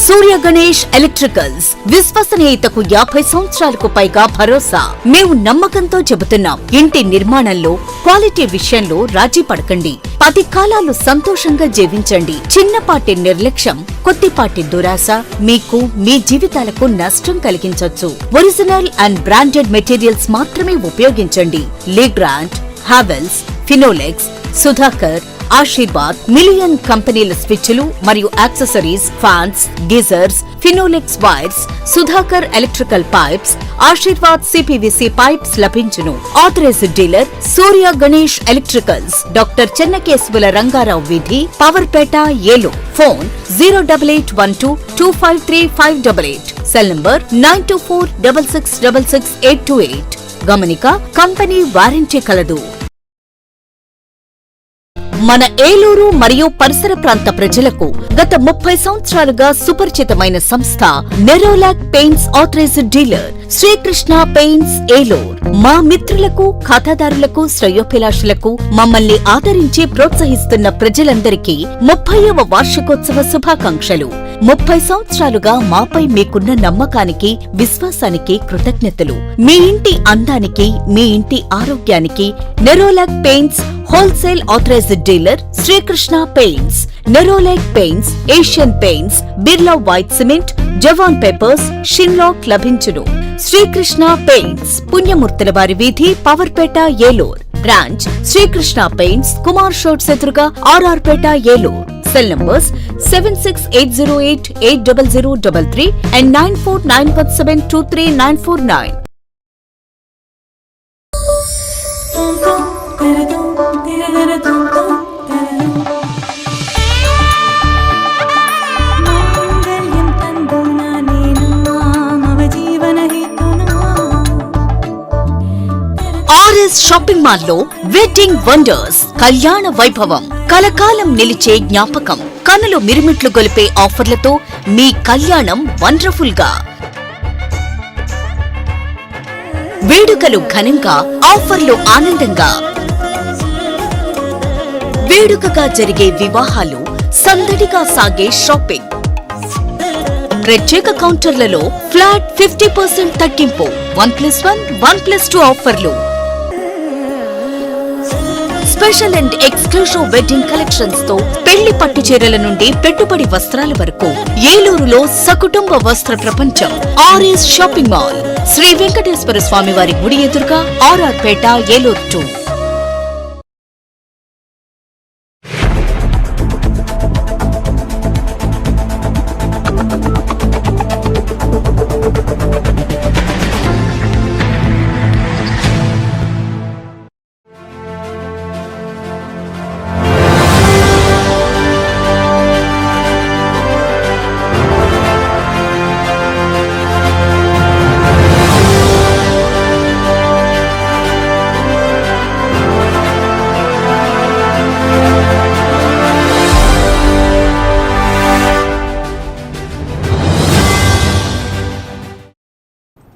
సూర్య Ganesh electricals, విశ్వసనీయతకు 50 సంవత్సరాలకు పైగా భరోసా. మేము నమ్మకంతో చెబుతున్నాం, ఇంటి నిర్మాణంలో క్వాలిటీ విషయంలో రాజీ పడకండి. 10 కాలాలు సంతోషంగా జీవించండి. చిన్నపాటి నిర్లక్ష్యం, కొద్దిపాటి దురాశ మీకు మీ జీవితాలకు నష్టం కలిగించొచ్చు. ఒరిజినల్ అండ్ బ్రాండెడ్ మెటీరియల్స్ మాత్రమే ఉపయోగించండి. Legrand, Havells, Finolex, Sudhakar, Ashirvad, million కంపెనీల స్విచ్లు మరియు accessories, fans, geysers, Finolex wires, Sudhakar electrical pipes, Ashirvad CPVC pipes లభించును. Authorised dealer Surya Ganesh electricals, doctor Chennakesavula Rangarao వీధి, Powerpet, Eluru. Phone 08812253588. Cell number 9246666828. గమనిక, కంపెనీ వారంటీ కలదు. మన ఏలూరు మరియు పరిసర ప్రాంత ప్రజలకు గత 30 సంవత్సరాలుగా సుపరిచితమైన సంస్థ Nerolac paints authorised dealer Srikrishna paints Eluru. మా మిత్రులకు, ఖాతాదారులకు, శ్రేయోభిలాషులకు, మమ్మల్ని ఆదరించి ప్రోత్సహిస్తున్న ప్రజలందరికీ 30వ వార్షికోత్సవ శుభాకాంక్షలు. 30 సంవత్సరాలుగా మాపై మీకున్న నమ్మకానికి, విశ్వాసానికి కృతజ్ఞతలు. మీ ఇంటి అందానికి, మీ ఇంటి ఆరోగ్యానికి Nerolac paints wholesale authorized dealer Srikrishna paints. Nerolac paints, Asian paints, Birla white cement, జవాన్ పేపర్స్, షిన్లాక్ లభించును. శ్రీకృష్ణ పెయింట్స్, పుణ్యమూర్తుల వారి వీధి, పవర్పేట, ఏలూరు. బ్రాంచ్ శ్రీకృష్ణ పెయింట్స్, కుమార్ షోట్స్ ఎదురుగా, RR Peta, Eluru. Cell numbers 7680880033 and 9491723949. RS shopping mall లో వెడ్డింగ్ వండర్స్, కళ్యాణ వైభవం, కలకాలం నిలిచే జ్ఞాపకం, కనులు మిరుమిట్లు గొలిపే ఆఫర్లతో మీ కళ్యాణం వండర్ఫుల్ గా. వేడుకలు ఘనంగా, ఆఫర్లు ఆనందంగా. వేడుకగా జరిగే వివాహాలు, సందడిగా సాగే షాపింగ్. ప్రత్యేక కౌంటర్లలో ఫ్లాట్ 50% తగ్గింపు, 1+1, 1+2 ఆఫర్లు. Special and exclusive wedding collections తో పెళ్లి పట్టు చీరల నుండి పెట్టుబడి వస్త్రాల వరకు ఏలూరులో సకుటుంబ వస్త్ర ప్రపంచం RS shopping mall. Sri Venkateswara Swamy వారి గుడి ఎదురుగా, ఆర్ఆర్ పేట, ఏలూరు 2.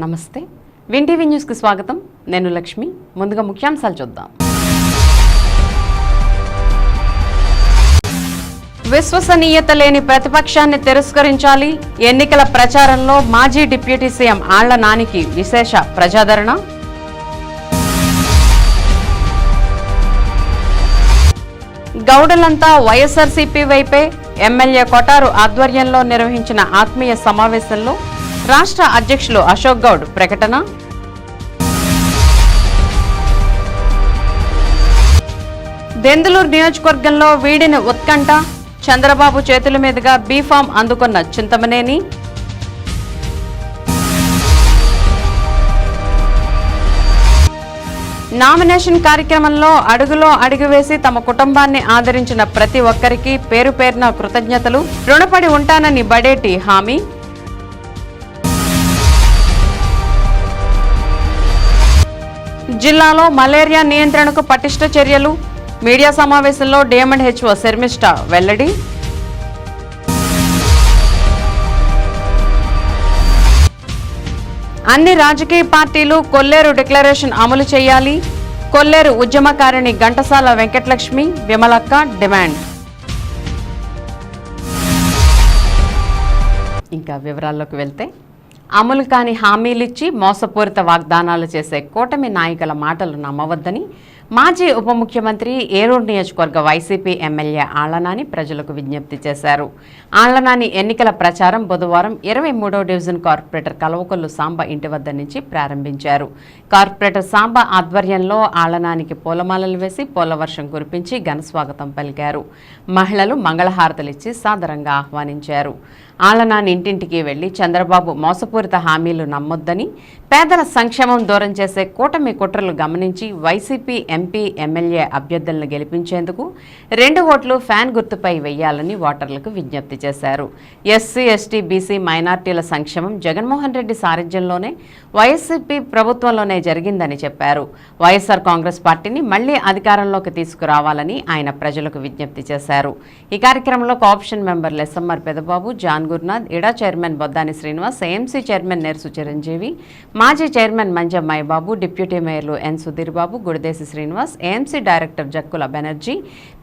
నమస్తే, విన్ టీవీ న్యూస్కి స్వాగతం. నేను లక్ష్మి. ముందుగా ముఖ్యాంశాలు చూద్దాం. విశ్వసనీయత లేని ప్రతిపక్షాన్ని తిరస్కరించాలి. ఎన్నికల ప్రచారంలో మాజీ డిప్యూటీ సీఎం ఆళ్ల నానికి విశేష ప్రజాదరణ. గౌడలంతా వైఎస్ఆర్సీపీ వైపే. ఎమ్మెల్యే కొటారు ఆధ్వర్యంలో నిర్వహించిన ఆత్మీయ సమావేశంలో రాష్ట్ర అధ్యక్షులు అశోక్ గౌడ్ ప్రకటన. దెందులూరు నియోజకవర్గంలో వీడిన ఉత్కంఠ. చంద్రబాబు చేతుల మీదుగా బీఫామ్ అందుకున్న చింతమనేని. నామినేషన్ కార్యక్రమంలో అడుగులో అడుగు వేసి తమ కుటుంబాన్ని ఆదరించిన ప్రతి ఒక్కరికి పేరు పేరున కృతజ్ఞతలు, రుణపడి ఉంటానని బడేటి హామీ. జిల్లాలో మలేరియా నియంత్రణకు పటిష్ట చర్యలు. మీడియా సమావేశంలో డిఎండ్ హెచ్ఓ శర్మిష్ఠ వెల్లడి. అన్ని రాజకీయ పార్టీలు కొల్లేరు డిక్లరేషన్ అమలు చేయాలి. కొల్లేరు ఉద్యమకారిణి ఘంటసాల వెంకటలక్ష్మి, విమలక్క డిమాండ్. ఇంకా వివరాల్లోకి వెళ్తే, అమలు కాని హామీలిచ్చి మోసపూరిత వాగ్దానాలు చేసే కూటమి నాయకుల మాటలు నమ్మవద్దని మాజీ ఉప ముఖ్యమంత్రి ఏలూరు నియోజకవర్గ వైసీపీ ఎమ్మెల్యే ఆళ్లనాని ప్రజలకు విజ్ఞప్తి చేశారు. ఆళ్లనాని ఎన్నికల ప్రచారం బుధవారం 23వ డివిజన్ కార్పొరేటర్ కల్వకొల్లు సాంబ ఇంటి వద్ద నుంచి ప్రారంభించారు. కార్పొరేటర్ సాంబ ఆధ్వర్యంలో ఆళ్లనానికి పూలమాలలు వేసి పూలవర్షం కురిపించి ఘనస్వాగతం పలికారు. మహిళలు మంగళహారతలిచ్చి సాదరంగా ఆహ్వానించారు. ఆళ్లనాని ఇంటింటికి వెళ్లి చంద్రబాబు మోసపూరిత హామీలు నమ్మొద్దని, పేదల సంక్షేమం దూరం చేసే కూటమి కుట్రలు గమనించి వైసీపీ ఎంపీ ఎమ్మెల్యే అభ్యర్థులను గెలిపించేందుకు 2 ఓట్లు ఫ్యాన్ గుర్తుపై వెయ్యాలని ఓటర్లకు విజ్ఞప్తి చేశారు. ఎస్సీ, ఎస్టీ, బీసీ, మైనార్టీల సంక్షేమం జగన్మోహన్ రెడ్డి సారథ్యంలోనే వైసీపీ ప్రభుత్వంలోనే జరిగిందని చెప్పారు. వైఎస్ఆర్ కాంగ్రెస్ పార్టీని మళ్లీ అధికారంలోకి తీసుకురావాలని ఆయన ప్రజలకు విజ్ఞప్తి చేశారు. ఈ కార్యక్రమంలో కోఆప్షన్ మెంబర్లు ఎస్ఎంఆర్ పెదబాబు, జాన్ గురునాథ్, ఇడా chairman Boddani Srinivas, AMC chairman Nersu Chiranjeevi, మాజీ చైర్మన్ మంజం మైబాబు, డిప్యూటీ మేయర్లు N Sudheer Babu, Gudidesi Srinivas, AMC director Jakkula Banerjee,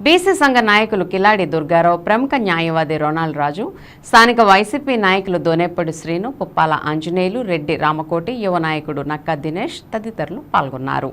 BC సంఘ నాయకులు కిలాడి దుర్గారావు, ప్రముఖ న్యాయవాది రొనాల్డ్ రాజు, స్థానిక వైసీపీ నాయకులు దోనేపడి శ్రీను, పుప్పాల ఆంజనేయులు, రెడ్డి రామకోటి, యువ నాయకుడు నక్కా దినేష్ తదితరులు పాల్గొన్నారు.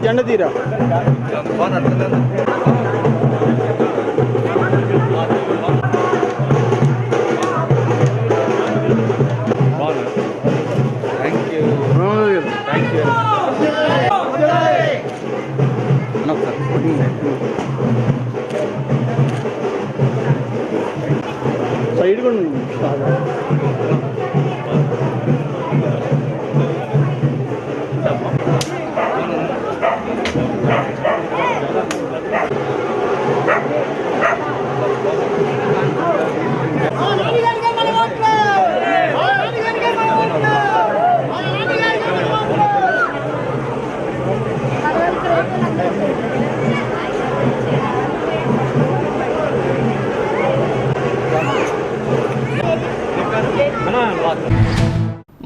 జెండా తీరా సైడ్ కూడా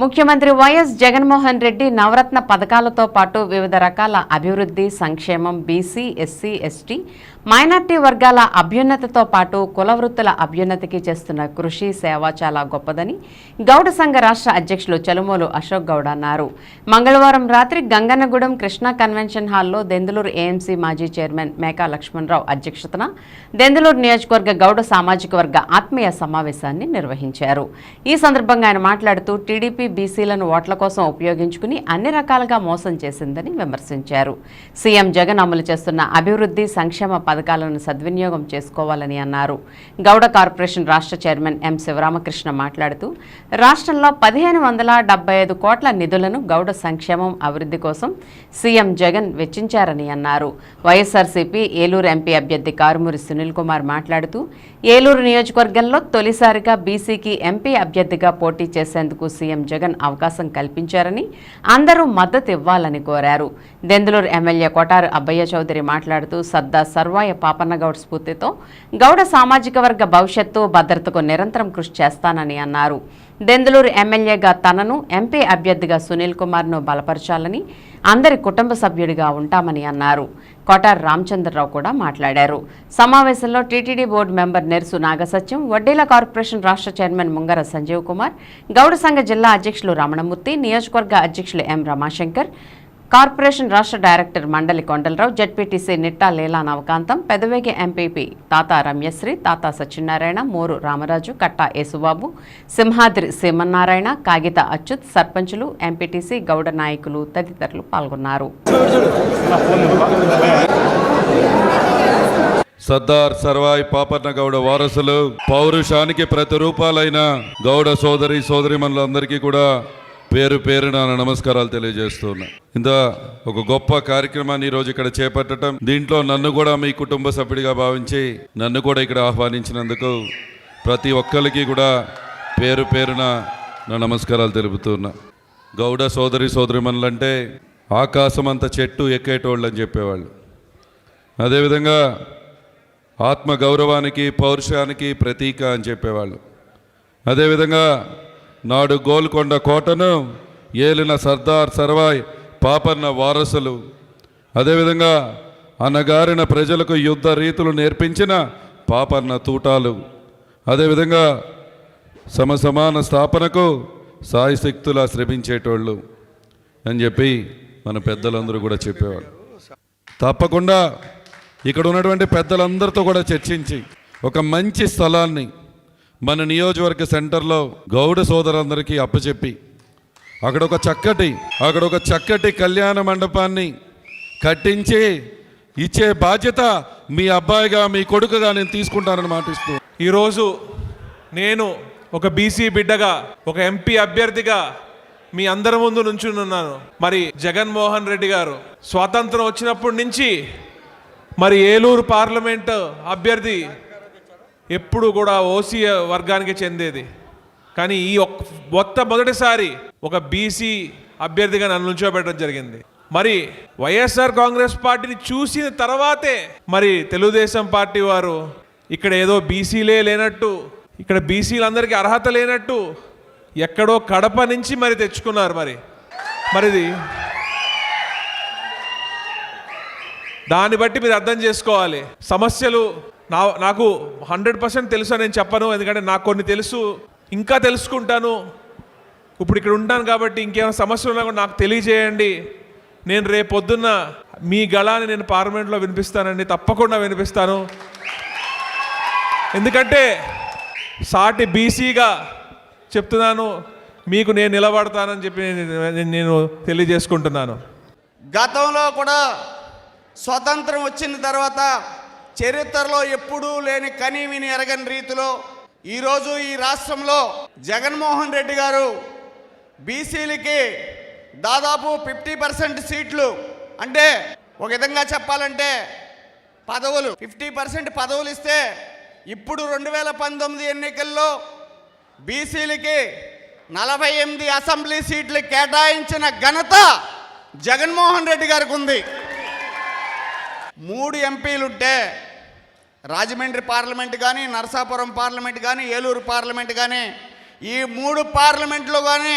ముఖ్యమంత్రి వైఎస్ జగన్మోహన్ రెడ్డి నవరత్న పథకాలతో పాటు వివిధ రకాల అభివృద్ధి సంక్షేమం, బీసీ, ఎస్సీ, ఎస్టీ, మైనార్టీ వర్గాల అభ్యున్నతితో పాటు కుల వృత్తుల అభ్యున్నతికి చేస్తున్న కృషి, సేవ చాలా గొప్పదని గౌడ సంఘ రాష్ట్ర అధ్యక్షులు చలుమోలు అశోక్ గౌడ్ అన్నారు. మంగళవారం రాత్రి గంగన్నగూడెం కృష్ణా కన్వెన్షన్ హాల్లో దెందులూరు ఏఎంసీ మాజీ చైర్మన్ మేకా లక్ష్మణరావు అధ్యక్షతన దెందులూరు నియోజకవర్గ గౌడ సామాజిక వర్గ ఆత్మీయ సమావేశాన్ని నిర్వహించారు. ఈ సందర్భంగా ఆయన మాట్లాడుతూ టీడీపీ బీసీలను ఓట్ల కోసం ఉపయోగించుకుని అన్ని రకాలుగా మోసం చేసిందని విమర్శించారు. సీఎం జగన్ అమలు చేస్తున్న అభివృద్ధి సంక్షేమ పథకాలను సద్వినియోగం చేసుకోవాలని అన్నారు. గౌడ కార్పొరేషన్ రాష్ట్ర చైర్మన్ ఎం శివరామకృష్ణ మాట్లాడుతూ రాష్ట్రంలో 1575 కోట్ల నిధులను గౌడ సంక్షేమం, అభివృద్ధి కోసం సీఎం జగన్ వెచ్చించారని అన్నారు. వైఎస్ఆర్సీపీ ఏలూరు ఎంపీ అభ్యర్థి కారుమూరి సునీల్ కుమార్ మాట్లాడుతూ ఏలూరు నియోజకవర్గంలో తొలిసారిగా బీసీకి ఎంపీ అభ్యర్థిగా పోటీ చేసేందుకు సీఎం జగన్ అవకాశం కల్పించారని, అందరూ మద్దతు ఇవ్వాలని కోరారు. దెందులూరు ఎమ్మెల్యే కొటారు అబ్బయ్య చౌదరి మాట్లాడుతూ సర్దార్ సర్వాయ పాపన్నగౌడ్ స్ఫూర్తితో గౌడ సామాజిక వర్గ భవిష్యత్తు, భద్రతకు నిరంతరం కృషి చేస్తానని అన్నారు. దెందులూరు ఎమ్మెల్యేగా తనను, ఎంపీ అభ్యర్థిగా సునీల్ కుమార్ను బలపరచాలని, అందరి కుటుంబ సభ్యుడిగా ఉంటామని అన్నారు. కొటార్ రామచంద్రరావు కూడా మాట్లాడారు. సమావేశంలో TTD board member Nersu Nagasatyam, వడ్డీల కార్పొరేషన్ రాష్ట్ర చైర్మన్ ముంగర సంజీవ్ కుమార్, గౌడ సంఘ జిల్లా అధ్యక్షులు రమణమూర్తి, నియోజకవర్గ అధ్యక్షులు ఎం రమాశంకర్, కార్పొరేషన్ రాష్ట్ర డైరెక్టర్ మండలి కొండలరావు, జడ్పీటీసీ నిట్టా లీలా నవకాంతం, పెదవేగి ఎంపీపీ తాతా రమ్యశ్రీ, తాతా సత్యనారాయణ, మోరు రామరాజు, కట్టా యేసుబాబు, సింహాద్రి శ్రీమన్నారాయణ, కాగిత అచ్యుత్, సర్పంచులు, ఎంపీటీసీ, గౌడ నాయకులు తదితరులు పాల్గొన్నారు. సర్దార్ సర్వాయి పాపన్న గౌడ వారసులు, పౌరుషానికి ప్రతిరూపాలైన గౌడ సోదరి సోదరిమణులందరికీ కూడా పేరు పేరున నమస్కారాలు తెలియజేస్తున్నా. ఇంత ఒక గొప్ప కార్యక్రమాన్ని ఈరోజు ఇక్కడ చేపట్టడం, దీంట్లో నన్ను కూడా మీ కుటుంబ సభ్యుడిగా భావించి నన్ను కూడా ఇక్కడ ఆహ్వానించినందుకు ప్రతి ఒక్కరికి కూడా పేరు పేరున నా నమస్కారాలు తెలుపుతున్నా. గౌడ సోదరి సోదరిమణులంటే ఆకాశం అంత చెట్టు ఎక్కేటోళ్ళు అని చెప్పేవాళ్ళు. అదేవిధంగా ఆత్మ గౌరవానికి, పౌరుషానికి ప్రతీక అని చెప్పేవాళ్ళు. అదేవిధంగా నాడు గోల్కొండ కోటను ఏలిన సర్దార్ సర్వాయ్ పాపన్న వారసులు, అదేవిధంగా అన్నగారిన ప్రజలకు యుద్ధ రీతులు నేర్పించిన పాపన్న తూటాలు, అదేవిధంగా సమసమాన స్థాపనకు సాయశక్తులా శ్రమించేటోళ్ళు అని చెప్పి మన పెద్దలందరూ కూడా చెప్పేవాళ్ళు. తప్పకుండా ఇక్కడ ఉన్నటువంటి పెద్దలందరితో కూడా చర్చించి ఒక మంచి స్థలాన్ని మన నియోజకవర్గ సెంటర్లో గౌడ సోదరులందరికీ అప్పచెప్పి అక్కడ ఒక చక్కటి కళ్యాణ మండపాన్ని కట్టించి ఇచ్చే బాధ్యత మీ అబ్బాయిగా, మీ కొడుకుగా నేను తీసుకుంటానని మాటిస్తూ, ఈరోజు నేను ఒక బీసీ బిడ్డగా, ఒక ఎంపీ అభ్యర్థిగా మీ అందరి ముందు నుంచున్నాను. మరి జగన్మోహన్ రెడ్డి గారు స్వాతంత్రం వచ్చినప్పటి నుంచి మరి ఏలూరు పార్లమెంటు అభ్యర్థి ఎప్పుడు కూడా ఓసీ వర్గానికి చెందేది. కానీ ఈ మొట్టమొదటిసారి ఒక బీసీ అభ్యర్థిగా నన్ను నిల్చోబెట్టడం జరిగింది. మరి వైఎస్ఆర్ కాంగ్రెస్ పార్టీని చూసిన తర్వాతే మరి తెలుగుదేశం పార్టీ వారు ఇక్కడ ఏదో బీసీలే లేనట్టు, ఇక్కడ బీసీలందరికీ అర్హత లేనట్టు ఎక్కడో కడప నుంచి మరి తెచ్చుకున్నారు. మరిది దాన్ని బట్టి మీరు అర్థం చేసుకోవాలి. సమస్యలు నాకు 100% తెలుసు అని నేను చెప్పను, ఎందుకంటే నాకు కొన్ని తెలుసు, ఇంకా తెలుసుకుంటాను. ఇప్పుడు ఇక్కడ ఉంటాను కాబట్టి ఇంకేమైనా సమస్యలు ఉన్నా కూడా నాకు తెలియజేయండి. నేను రేపు పొద్దున్న మీ గళాన్ని నేను పార్లమెంట్లో వినిపిస్తానండి, తప్పకుండా వినిపిస్తాను. ఎందుకంటే సాటి బీసీగా చెప్తున్నాను, మీకు నేను నిలబడతానని చెప్పి నేను తెలియజేసుకుంటున్నాను. గతంలో కూడా స్వతంత్రం వచ్చిన తర్వాత చరిత్రలో ఎప్పుడూ లేని కని విని ఎరగని రీతిలో ఈరోజు ఈ రాష్ట్రంలో జగన్మోహన్ రెడ్డి గారు బీసీలకి దాదాపు 50% సీట్లు, అంటే ఒక విధంగా చెప్పాలంటే పదవులు 50% పదవులు ఇస్తే ఇప్పుడు 2019 ఎన్నికల్లో బీసీలకి 48 అసెంబ్లీ సీట్లు కేటాయించిన ఘనత జగన్మోహన్ రెడ్డి గారికి ఉంది. 3 ఎంపీలుంటే రాజమండ్రి పార్లమెంట్ కానీ, నరసాపురం పార్లమెంట్ కానీ, ఏలూరు పార్లమెంట్ కానీ, ఈ 3 పార్లమెంట్లో కానీ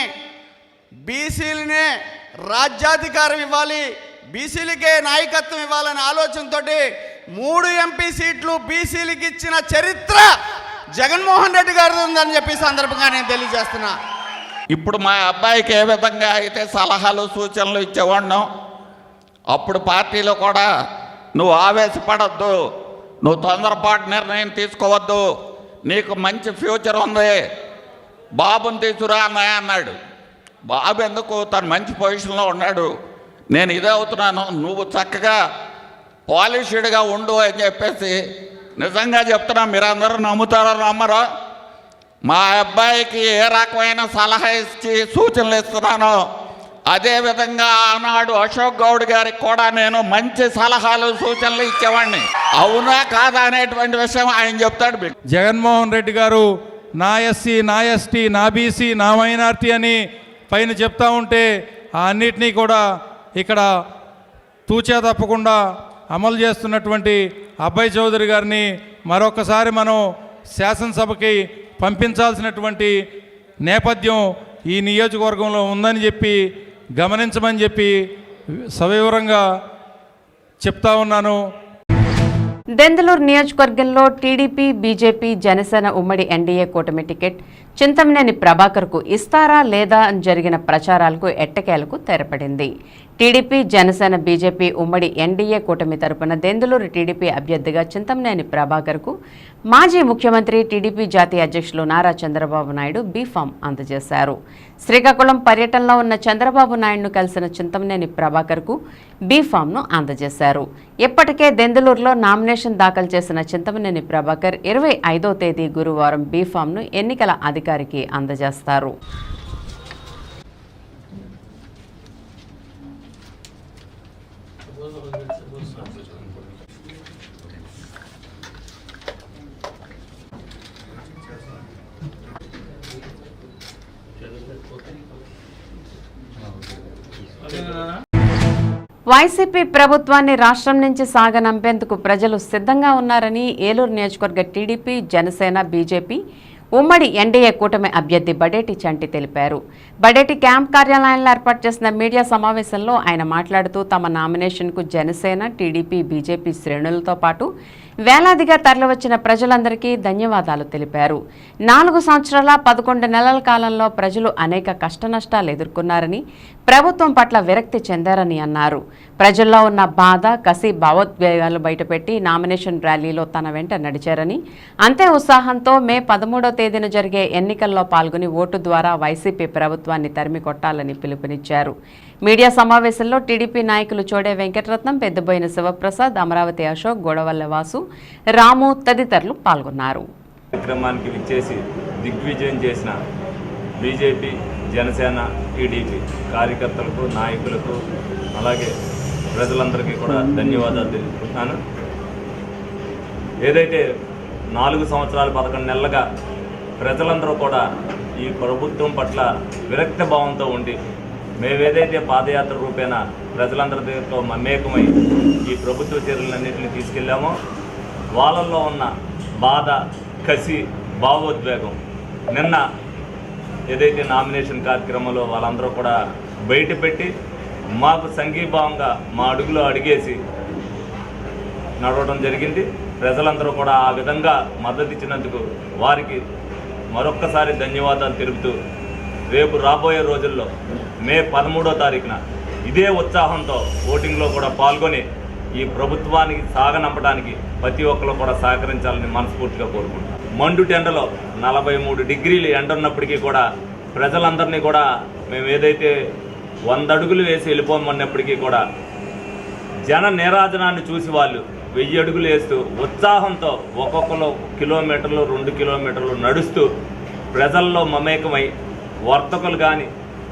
బీసీలనే రాజ్యాధికారం ఇవ్వాలి, బీసీలకే నాయకత్వం ఇవ్వాలనే ఆలోచనతో 3 ఎంపీ సీట్లు బీసీలకు ఇచ్చిన చరిత్ర జగన్మోహన్ రెడ్డి గారు ఉందని చెప్పి సందర్భంగా నేను తెలియజేస్తున్నా. ఇప్పుడు మా అబ్బాయికి ఏ విధంగా అయితే సలహాలు సూచనలు ఇచ్చేవాడినో అప్పుడు పార్టీలో కూడా నువ్వు ఆవేశపడద్దు, నువ్వు తొందరపాటు నిర్ణయం తీసుకోవద్దు, నీకు మంచి ఫ్యూచర్ ఉంది, బాబుని తీసుకురా అన్నాడు. బాబు ఎందుకు, తను మంచి పొజిషన్లో ఉన్నాడు, నేను ఇదే అవుతున్నాను, నువ్వు చక్కగా పాలిష్డ్గా ఉండు అని చెప్పేసి నిజంగా చెప్తున్నా. మీరందరూ నమ్ముతారో నమ్మరో, మా అబ్బాయికి ఏ రకమైన సలహా ఇచ్చి సూచనలు ఇస్తున్నానో అదేవిధంగా ఆనాడు అశోక్ గౌడ్ గారికి కూడా నేను మంచి సలహాలు సూచనలు ఇచ్చేవాడిని. అవునా కాదా అనేటువంటి విషయం ఆయన చెప్తాడు. జగన్మోహన్ రెడ్డి గారు నా ఎస్సీ, నా ఎస్టీ, నా బీసీ, నా మైనార్టీ అని పైన చెప్తా ఉంటే ఆ అన్నిటినీ కూడా ఇక్కడ తూచా తప్పకుండా అమలు చేస్తున్నటువంటి అబ్బాయి చౌదరి గారిని మరొకసారి మనం శాసనసభకి పంపించాల్సినటువంటి నేపథ్యం ఈ నియోజకవర్గంలో ఉందని చెప్పి గమనించమని చెప్పి సవివరంగా చెప్తా ఉన్నాను. దెందులూరు నియోజకవర్గంలో టీడీపీ, బీజేపీ, జనసేన ఉమ్మడి ఎన్డీఏ కూటమి టికెట్ చింతమనేని ప్రభాకర్కు ఇస్తారా లేదా అని జరిగిన ప్రచారాలకు ఎట్టకేలకు తెరపడింది. టీడీపీ, జనసేన, బీజేపీ ఉమ్మడి ఎన్డీఏ కూటమి తరపున దెందులూరు టీడీపీ అభ్యర్థిగా చింతమనేని ప్రభాకర్కు మాజీ ముఖ్యమంత్రి, టీడీపీ జాతీయ అధ్యక్షులు నారా చంద్రబాబు నాయుడు బీఫామ్ అందజేశారు. శ్రీకాకుళం పర్యటనలో ఉన్న చంద్రబాబు నాయుడును కలిసిన చింతమనేని ప్రభాకర్కు బీఫామ్ను అందజేశారు. ఇప్పటికే దెందులూరులో నామినేషన్ దాఖలు చేసిన చింతమనేని ప్రభాకర్ 25వ తేదీ గురువారం బీఫామ్ను ఎన్నికల అధికారికి అందజేస్తారు. వైసీపీ ప్రభుత్వాన్ని రాష్ట్రం నుంచి సాగనంపేందుకు ప్రజలు సిద్ధంగా ఉన్నారని ఏలూరు నియోజకవర్గ టీడీపీ, జనసేన, బీజేపీ ఉమ్మడి ఎన్డీఏ కూటమి అభ్యర్థి బడేటి చంటి తెలిపారు. బడేటి క్యాంప్ కార్యాలయంలో ఏర్పాటు చేసిన మీడియా సమావేశంలో ఆయన మాట్లాడుతూ తమ నామినేషన్కు జనసేన, టీడీపీ, బీజేపీ శ్రేణులతో పాటు వేలాదిగా తరలివచ్చిన ప్రజలందరికీ ధన్యవాదాలు తెలిపారు. 4 సంవత్సరాల 11 నెలల కాలంలో ప్రజలు అనేక కష్టనష్టాలు ఎదుర్కొన్నారని, ప్రభుత్వం పట్ల విరక్తి చెందారని అన్నారు. ప్రజల్లో ఉన్న బాధ, కసి, భావోద్వేగాలు బయటపెట్టి నామినేషన్ ర్యాలీలో తన వెంట నడిచారని, అంతే ఉత్సాహంతో మే 13వ తేదీన జరిగే ఎన్నికల్లో పాల్గొని ఓటు ద్వారా వైసీపీ ప్రభుత్వాన్ని తరిమి కొట్టాలని పిలుపునిచ్చారు. మీడియా సమావేశంలో టీడీపీ నాయకులు చోడే వెంకటరత్నం, పెద్దబోయిన శివప్రసాద్, అమరావతి అశోక్, గొడవల్ల వాసు, రాము తదితరులు పాల్గొన్నారు. కార్యక్రమానికి విచ్చేసి దిగ్విజయం చేసిన బీజేపీ, జనసేన, టీడీపీ కార్యకర్తలకు, నాయకులకు, అలాగే ప్రజలందరికీ కూడా ధన్యవాదాలు తెలుపుతున్నాను. ఏదైతే 4 సంవత్సరాలు 11 నెలలుగా ప్రజలందరూ కూడా ఈ ప్రభుత్వం పట్ల విరక్త భావంతో ఉండి మేమేదైతే పాదయాత్ర రూపేణ ప్రజలందరితో మమేకమై ఈ ప్రభుత్వ చర్యలన్నింటినీ తీసుకెళ్ళామో వాళ్ళల్లో ఉన్న బాధ, కసి, భావోద్వేగం నిన్న ఏదైతే నామినేషన్ కార్యక్రమంలో వాళ్ళందరూ కూడా బయటపెట్టి మాకు సంఘీభావంగా మా అడుగులో అడిగేసి నడవడం జరిగింది. ప్రజలందరూ కూడా ఆ విధంగా మద్దతు ఇచ్చినందుకు వారికి మరొక్కసారి ధన్యవాదాలు తెలుపుతూ రేపు రాబోయే రోజుల్లో మే 13వ తారీఖున ఇదే ఉత్సాహంతో ఓటింగ్లో కూడా పాల్గొని ఈ ప్రభుత్వానికి సాగనంపడానికి ప్రతి ఒక్కరు కూడా సహకరించాలని మనస్ఫూర్తిగా కోరుకుంటున్నాను. మండుటి ఎండలో 43 డిగ్రీలు ఎండ ఉన్నప్పటికీ కూడా ప్రజలందరినీ కూడా మేము ఏదైతే 100 అడుగులు వేసి వెళ్ళిపోమన్నప్పటికీ కూడా జన నీరాజనాన్ని చూసి వాళ్ళు 1000 అడుగులు వేస్తూ ఉత్సాహంతో ఒక్కొక్కరు కిలోమీటర్లు, 2 కిలోమీటర్లు నడుస్తూ ప్రజల్లో మమేకమై వర్తకులు కానీ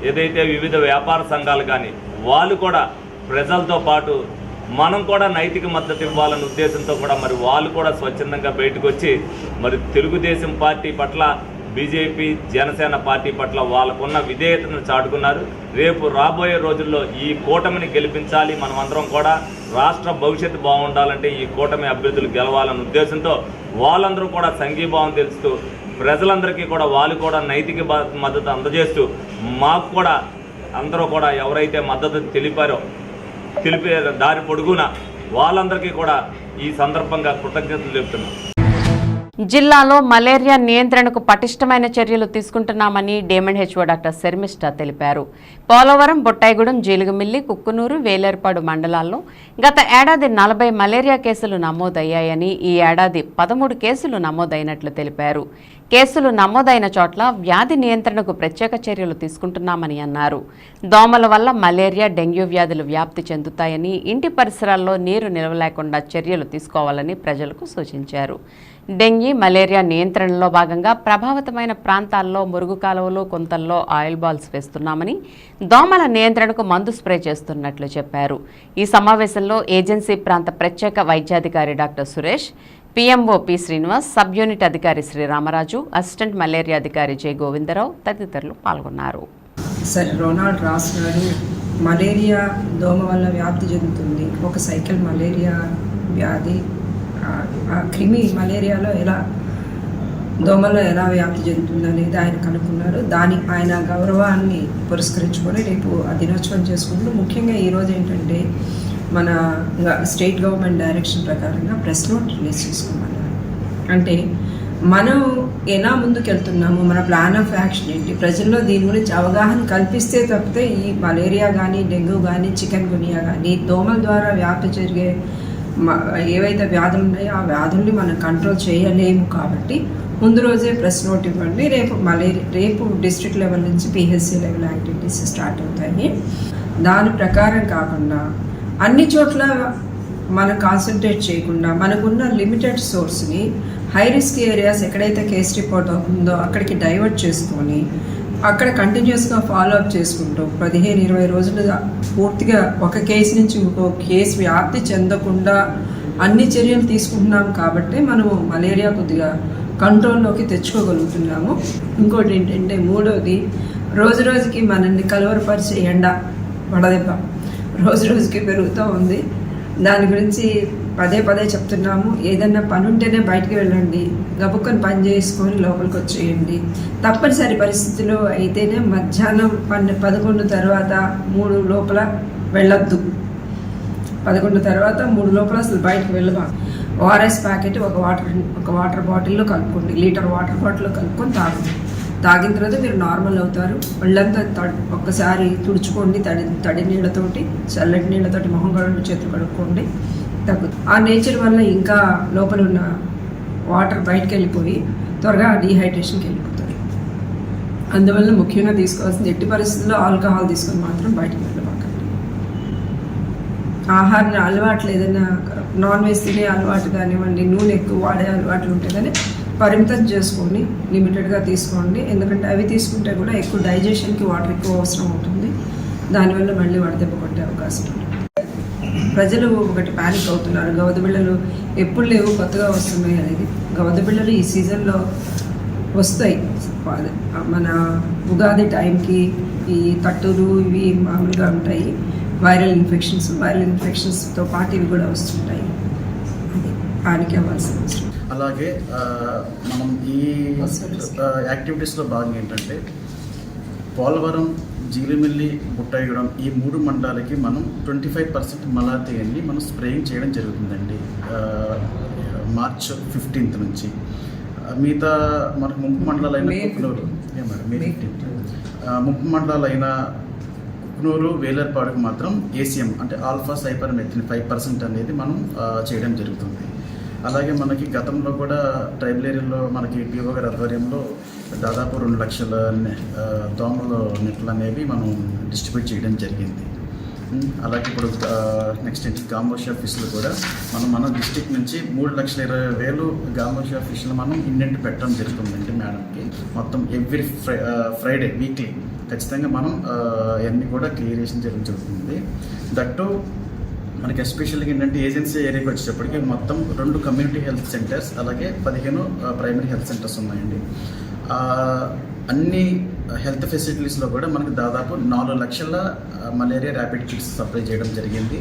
ఏదైతే వివిధ వ్యాపార సంఘాలు కానీ వాళ్ళు కూడా ప్రజలతో పాటు మనం కూడా నైతిక మద్దతు ఇవ్వాలనే ఉద్దేశంతో కూడా మరి వాళ్ళు కూడా స్వచ్ఛందంగా బయటకు వచ్చి మరి తెలుగుదేశం పార్టీ పట్ల, బీజేపీ, జనసేన పార్టీ పట్ల వాళ్ళకున్న విధేయతను చాటుకున్నారు. రేపు రాబోయే రోజుల్లో ఈ కూటమిని గెలిపించాలి, మనమందరం కూడా రాష్ట్ర భవిష్యత్తు బాగుండాలంటే ఈ కూటమి అభ్యర్థులు గెలవాలనే ఉద్దేశంతో వాళ్ళందరూ కూడా సంఘీభావం తెలుస్తూ ప్రజలందరికీ కూడా వాళ్ళు కూడా నైతిక మద్దతు అందజేస్తూ మాకు కూడా అందరూ కూడా ఎవరైతే మద్దతు తెలిపే దారి పొడుగున వాళ్ళందరికీ కూడా ఈ సందర్భంగా కృతజ్ఞతలు చెప్తున్నాం. జిల్లాలో మలేరియా నియంత్రణకు పటిష్టమైన చర్యలు తీసుకుంటున్నామని డేమండ్ హెచ్ఓ డాక్టర్ శర్మిష్ఠ తెలిపారు. పోలవరం, బొట్టాయిగూడెం, జీలుగుమిల్లి, కుక్కునూరు, వేలేర్పాడు మండలాల్లో గత ఏడాది 40 మలేరియా కేసులు నమోదయ్యాయని, ఈ ఏడాది 13 కేసులు నమోదైనట్లు తెలిపారు. కేసులు నమోదైన చోట్ల వ్యాధి నియంత్రణకు ప్రత్యేక చర్యలు తీసుకుంటున్నామని అన్నారు. దోమల వల్ల మలేరియా, డెంగ్యూ వ్యాధులు వ్యాప్తి చెందుతాయని, ఇంటి పరిసరాల్లో నీరు నిలవలేకుండా చర్యలు తీసుకోవాలని ప్రజలకు సూచించారు. డెంగీ, మలేరియా నియంత్రణలో భాగంగా ప్రభావితమైన ప్రాంతాల్లో మురుగు కాలువలు, కుంతల్లో ఆయిల్ బాల్స్ వేస్తున్నామని, దోమల నియంత్రణకు మందు స్ప్రే చేస్తున్నట్లు చెప్పారు. ఈ సమావేశంలో ఏజెన్సీ ప్రాంత ప్రత్యేక వైద్యాధికారి doctor Suresh, PMO P Srinivas, sub unit అధికారి శ్రీరామరాజు, అసిస్టెంట్ మలేరియా అధికారి జె గోవిందరావు తదితరులు పాల్గొన్నారు. సర్ రొనాల్డ్ రాస్ గారు మలేరియా దోమ వల్ల వ్యాప్తి చెందుతుంది, ఒక సైకిల్ మలేరియా వ్యాధి ఆ క్రిమి మలేరియాలో ఎలా దోమలో ఎలా వ్యాప్తి చెందుతుంది అనేది ఆయన కనుక్కున్నారు. ఆయన గౌరవాన్ని పురస్కరించుకొని రేపు ఆ దినోత్సవం చేసుకుంటూ ముఖ్యంగా ఈరోజు ఏంటంటే మన స్టేట్ గవర్నమెంట్ డైరెక్షన్ ప్రకారంగా ప్రెస్ నోట్ రిలీజ్ చేసుకోమన్నారు. అంటే మనం ఎలా ముందుకెళ్తున్నాము, మన ప్లాన్ ఆఫ్ యాక్షన్ ఏంటి, ప్రజల్లో దీని గురించి అవగాహన కల్పిస్తే తప్పితే ఈ మలేరియా కానీ, డెంగ్యూ కానీ, చికెన్ గునియా కానీ, దోమల ద్వారా వ్యాప్తి జరిగే ఏవైతే వ్యాధులు ఉన్నాయో ఆ వ్యాధుల్ని మనం కంట్రోల్ చేయలేము. కాబట్టి ముందు రోజే ప్రెస్ నోట్ ఇవ్వండి. రేపు డిస్ట్రిక్ట్ లెవెల్ నుంచి పిహెచ్సి లెవెల్ యాక్టివిటీస్ స్టార్ట్ అవుతాయి. దాని ప్రకారం కాకుండా అన్ని చోట్ల మనం కాన్సన్ట్రేట్ చేయకుండా మనకున్న లిమిటెడ్ సోర్స్ని హై రిస్క్ ఏరియాస్ ఎక్కడైతే కేసు రిపోర్ట్ అవుతుందో అక్కడికి డైవర్ట్ చేసుకొని అక్కడ కంటిన్యూస్గా ఫాలోఅప్ చేసుకుంటూ 15-20 రోజులుగా పూర్తిగా ఒక కేసు నుంచి ఇంకో కేసు వ్యాప్తి చెందకుండా అన్ని చర్యలు తీసుకుంటున్నాం. కాబట్టి మనము మలేరియా కొద్దిగా కంట్రోల్లోకి తెచ్చుకోగలుగుతున్నాము. ఇంకోటి ఏంటంటే మూడోది, రోజు రోజుకి మనల్ని కలవరపరిచే ఎండ వడదెబ్బ రోజు రోజుకి పెరుగుతూ ఉంది. దాని గురించి పదే చెప్తున్నాము. ఏదన్నా పని ఉంటేనే బయటికి వెళ్ళండి, గబుక్కని పని చేసుకొని లోపలికి వచ్చేయండి. తప్పనిసరి పరిస్థితుల్లో అయితేనే మధ్యాహ్నం 11 తర్వాత 3 లోపల వెళ్ళొద్దు. 11 తర్వాత 3 లోపల అసలు బయటకు వెళ్ళమా. ఓఆర్ఎస్ ప్యాకెట్ ఒక వాటర్ బాటిల్లో కలుపుకోండి, లీటర్ వాటర్ బాటిల్లో కలుపుకొని తాగిన తర్వాత మీరు నార్మల్ అవుతారు. ఒళ్ళంతా ఒక్కసారి తుడుచుకోండి, తడి నీళ్ళతోటి, చల్లటి నీళ్ళతోటి మొహం కడుగు, చేతులు కడుక్కోండి, తగ్గుతుంది. ఆ నేచర్ వల్ల ఇంకా లోపల ఉన్న వాటర్ బయటకు వెళ్ళిపోయి త్వరగా డీహైడ్రేషన్కి వెళ్ళిపోతారు. అందువల్ల ముఖ్యంగా తీసుకోవాల్సింది ఎట్టి పరిస్థితుల్లో ఆల్కహాల్ తీసుకొని మాత్రం బయటకు వెళ్ళబాకండి. ఆహారం అలవాట్లు ఏదైనా నాన్ వెజ్ తినే అలవాటు కానివ్వండి, నూనె ఎక్కువ వాడే అలవాట్లు ఉంటే కానీ పరిమితం చేసుకొని లిమిటెడ్గా తీసుకోండి. ఎందుకంటే అవి తీసుకుంటే కూడా ఎక్కువ డైజెషన్కి వాటర్ ఎక్కువ అవసరం అవుతుంది. దానివల్ల మళ్ళీ వడదెబ్బ కొట్టే అవకాశం ఉంది. ప్రజలు ఒకటి ప్యానిక్ అవుతున్నారు, గవద బిళ్ళలు ఎప్పుడు లేవు, కొత్తగా వస్తున్నాయి అనేది. గవద బిళ్ళలు ఈ సీజన్లో వస్తాయి. మన ఉగాది టైంకి ఈ తట్టులు ఇవి మామూలుగా ఉంటాయి. వైరల్ ఇన్ఫెక్షన్స్తో పాటు ఇవి కూడా వస్తుంటాయి. అది పానిక్ అవ్వాల్సిన అవసరం. అలాగే మనం ఈ యాక్టివిటీస్లో భాగంగా ఏంటంటే పోలవరం, జీలిమిల్లి, బుట్టాయిగూడెం ఈ 3 మండలాలకి మనం 25% మలాథియన్ని మనం స్ప్రేయింగ్ చేయడం జరుగుతుందండి మార్చ్ 15th నుంచి. మిగతా మనకు ముంపు మండలాలైన కుక్నూరు, మే 15th ముంపు మండలాలైన కుక్నూరు, వేలేర్పాడుకు మాత్రం ఏసీఎం అంటే ఆల్ఫా సైపర్మెథ్రిన్ 5% అనేది మనం చేయడం జరుగుతుంది. అలాగే మనకి గతంలో కూడా ట్రైబల్ ఏరియాలో మనకి పిఓ గారి ఆధ్వర్యంలో దాదాపు 2 లక్షల దోమల నెట్లు అనేవి మనం డిస్ట్రిబ్యూట్ చేయడం జరిగింది. అలాగే ఇప్పుడు నెక్స్ట్ గాంబోషియా ఫిష్లు కూడా మన డిస్ట్రిక్ట్ నుంచి 3,20,000 గాంబోషియా ఫిష్లు మనం ఇండెంట్ పెట్టడం జరుగుతుందండి మేడంకి. మొత్తం ఎవ్రీ ఫ్రైడే వీక్లీ ఖచ్చితంగా మనం ఇవన్నీ కూడా క్లియరేషన్ చేయడం జరుగుతుంది. దట్టు మనకి ఎస్పెషల్గా ఏంటంటే ఏజెన్సీ ఏరియాకి వచ్చేటప్పటికి మొత్తం 2 కమ్యూనిటీ హెల్త్ సెంటర్స్ అలాగే 15 ప్రైమరీ హెల్త్ సెంటర్స్ ఉన్నాయండి. అన్ని హెల్త్ ఫెసిలిటీస్లో కూడా మనకి దాదాపు 4 లక్షల మలేరియా ర్యాపిడ్ కిట్స్ సప్లై చేయడం జరిగింది.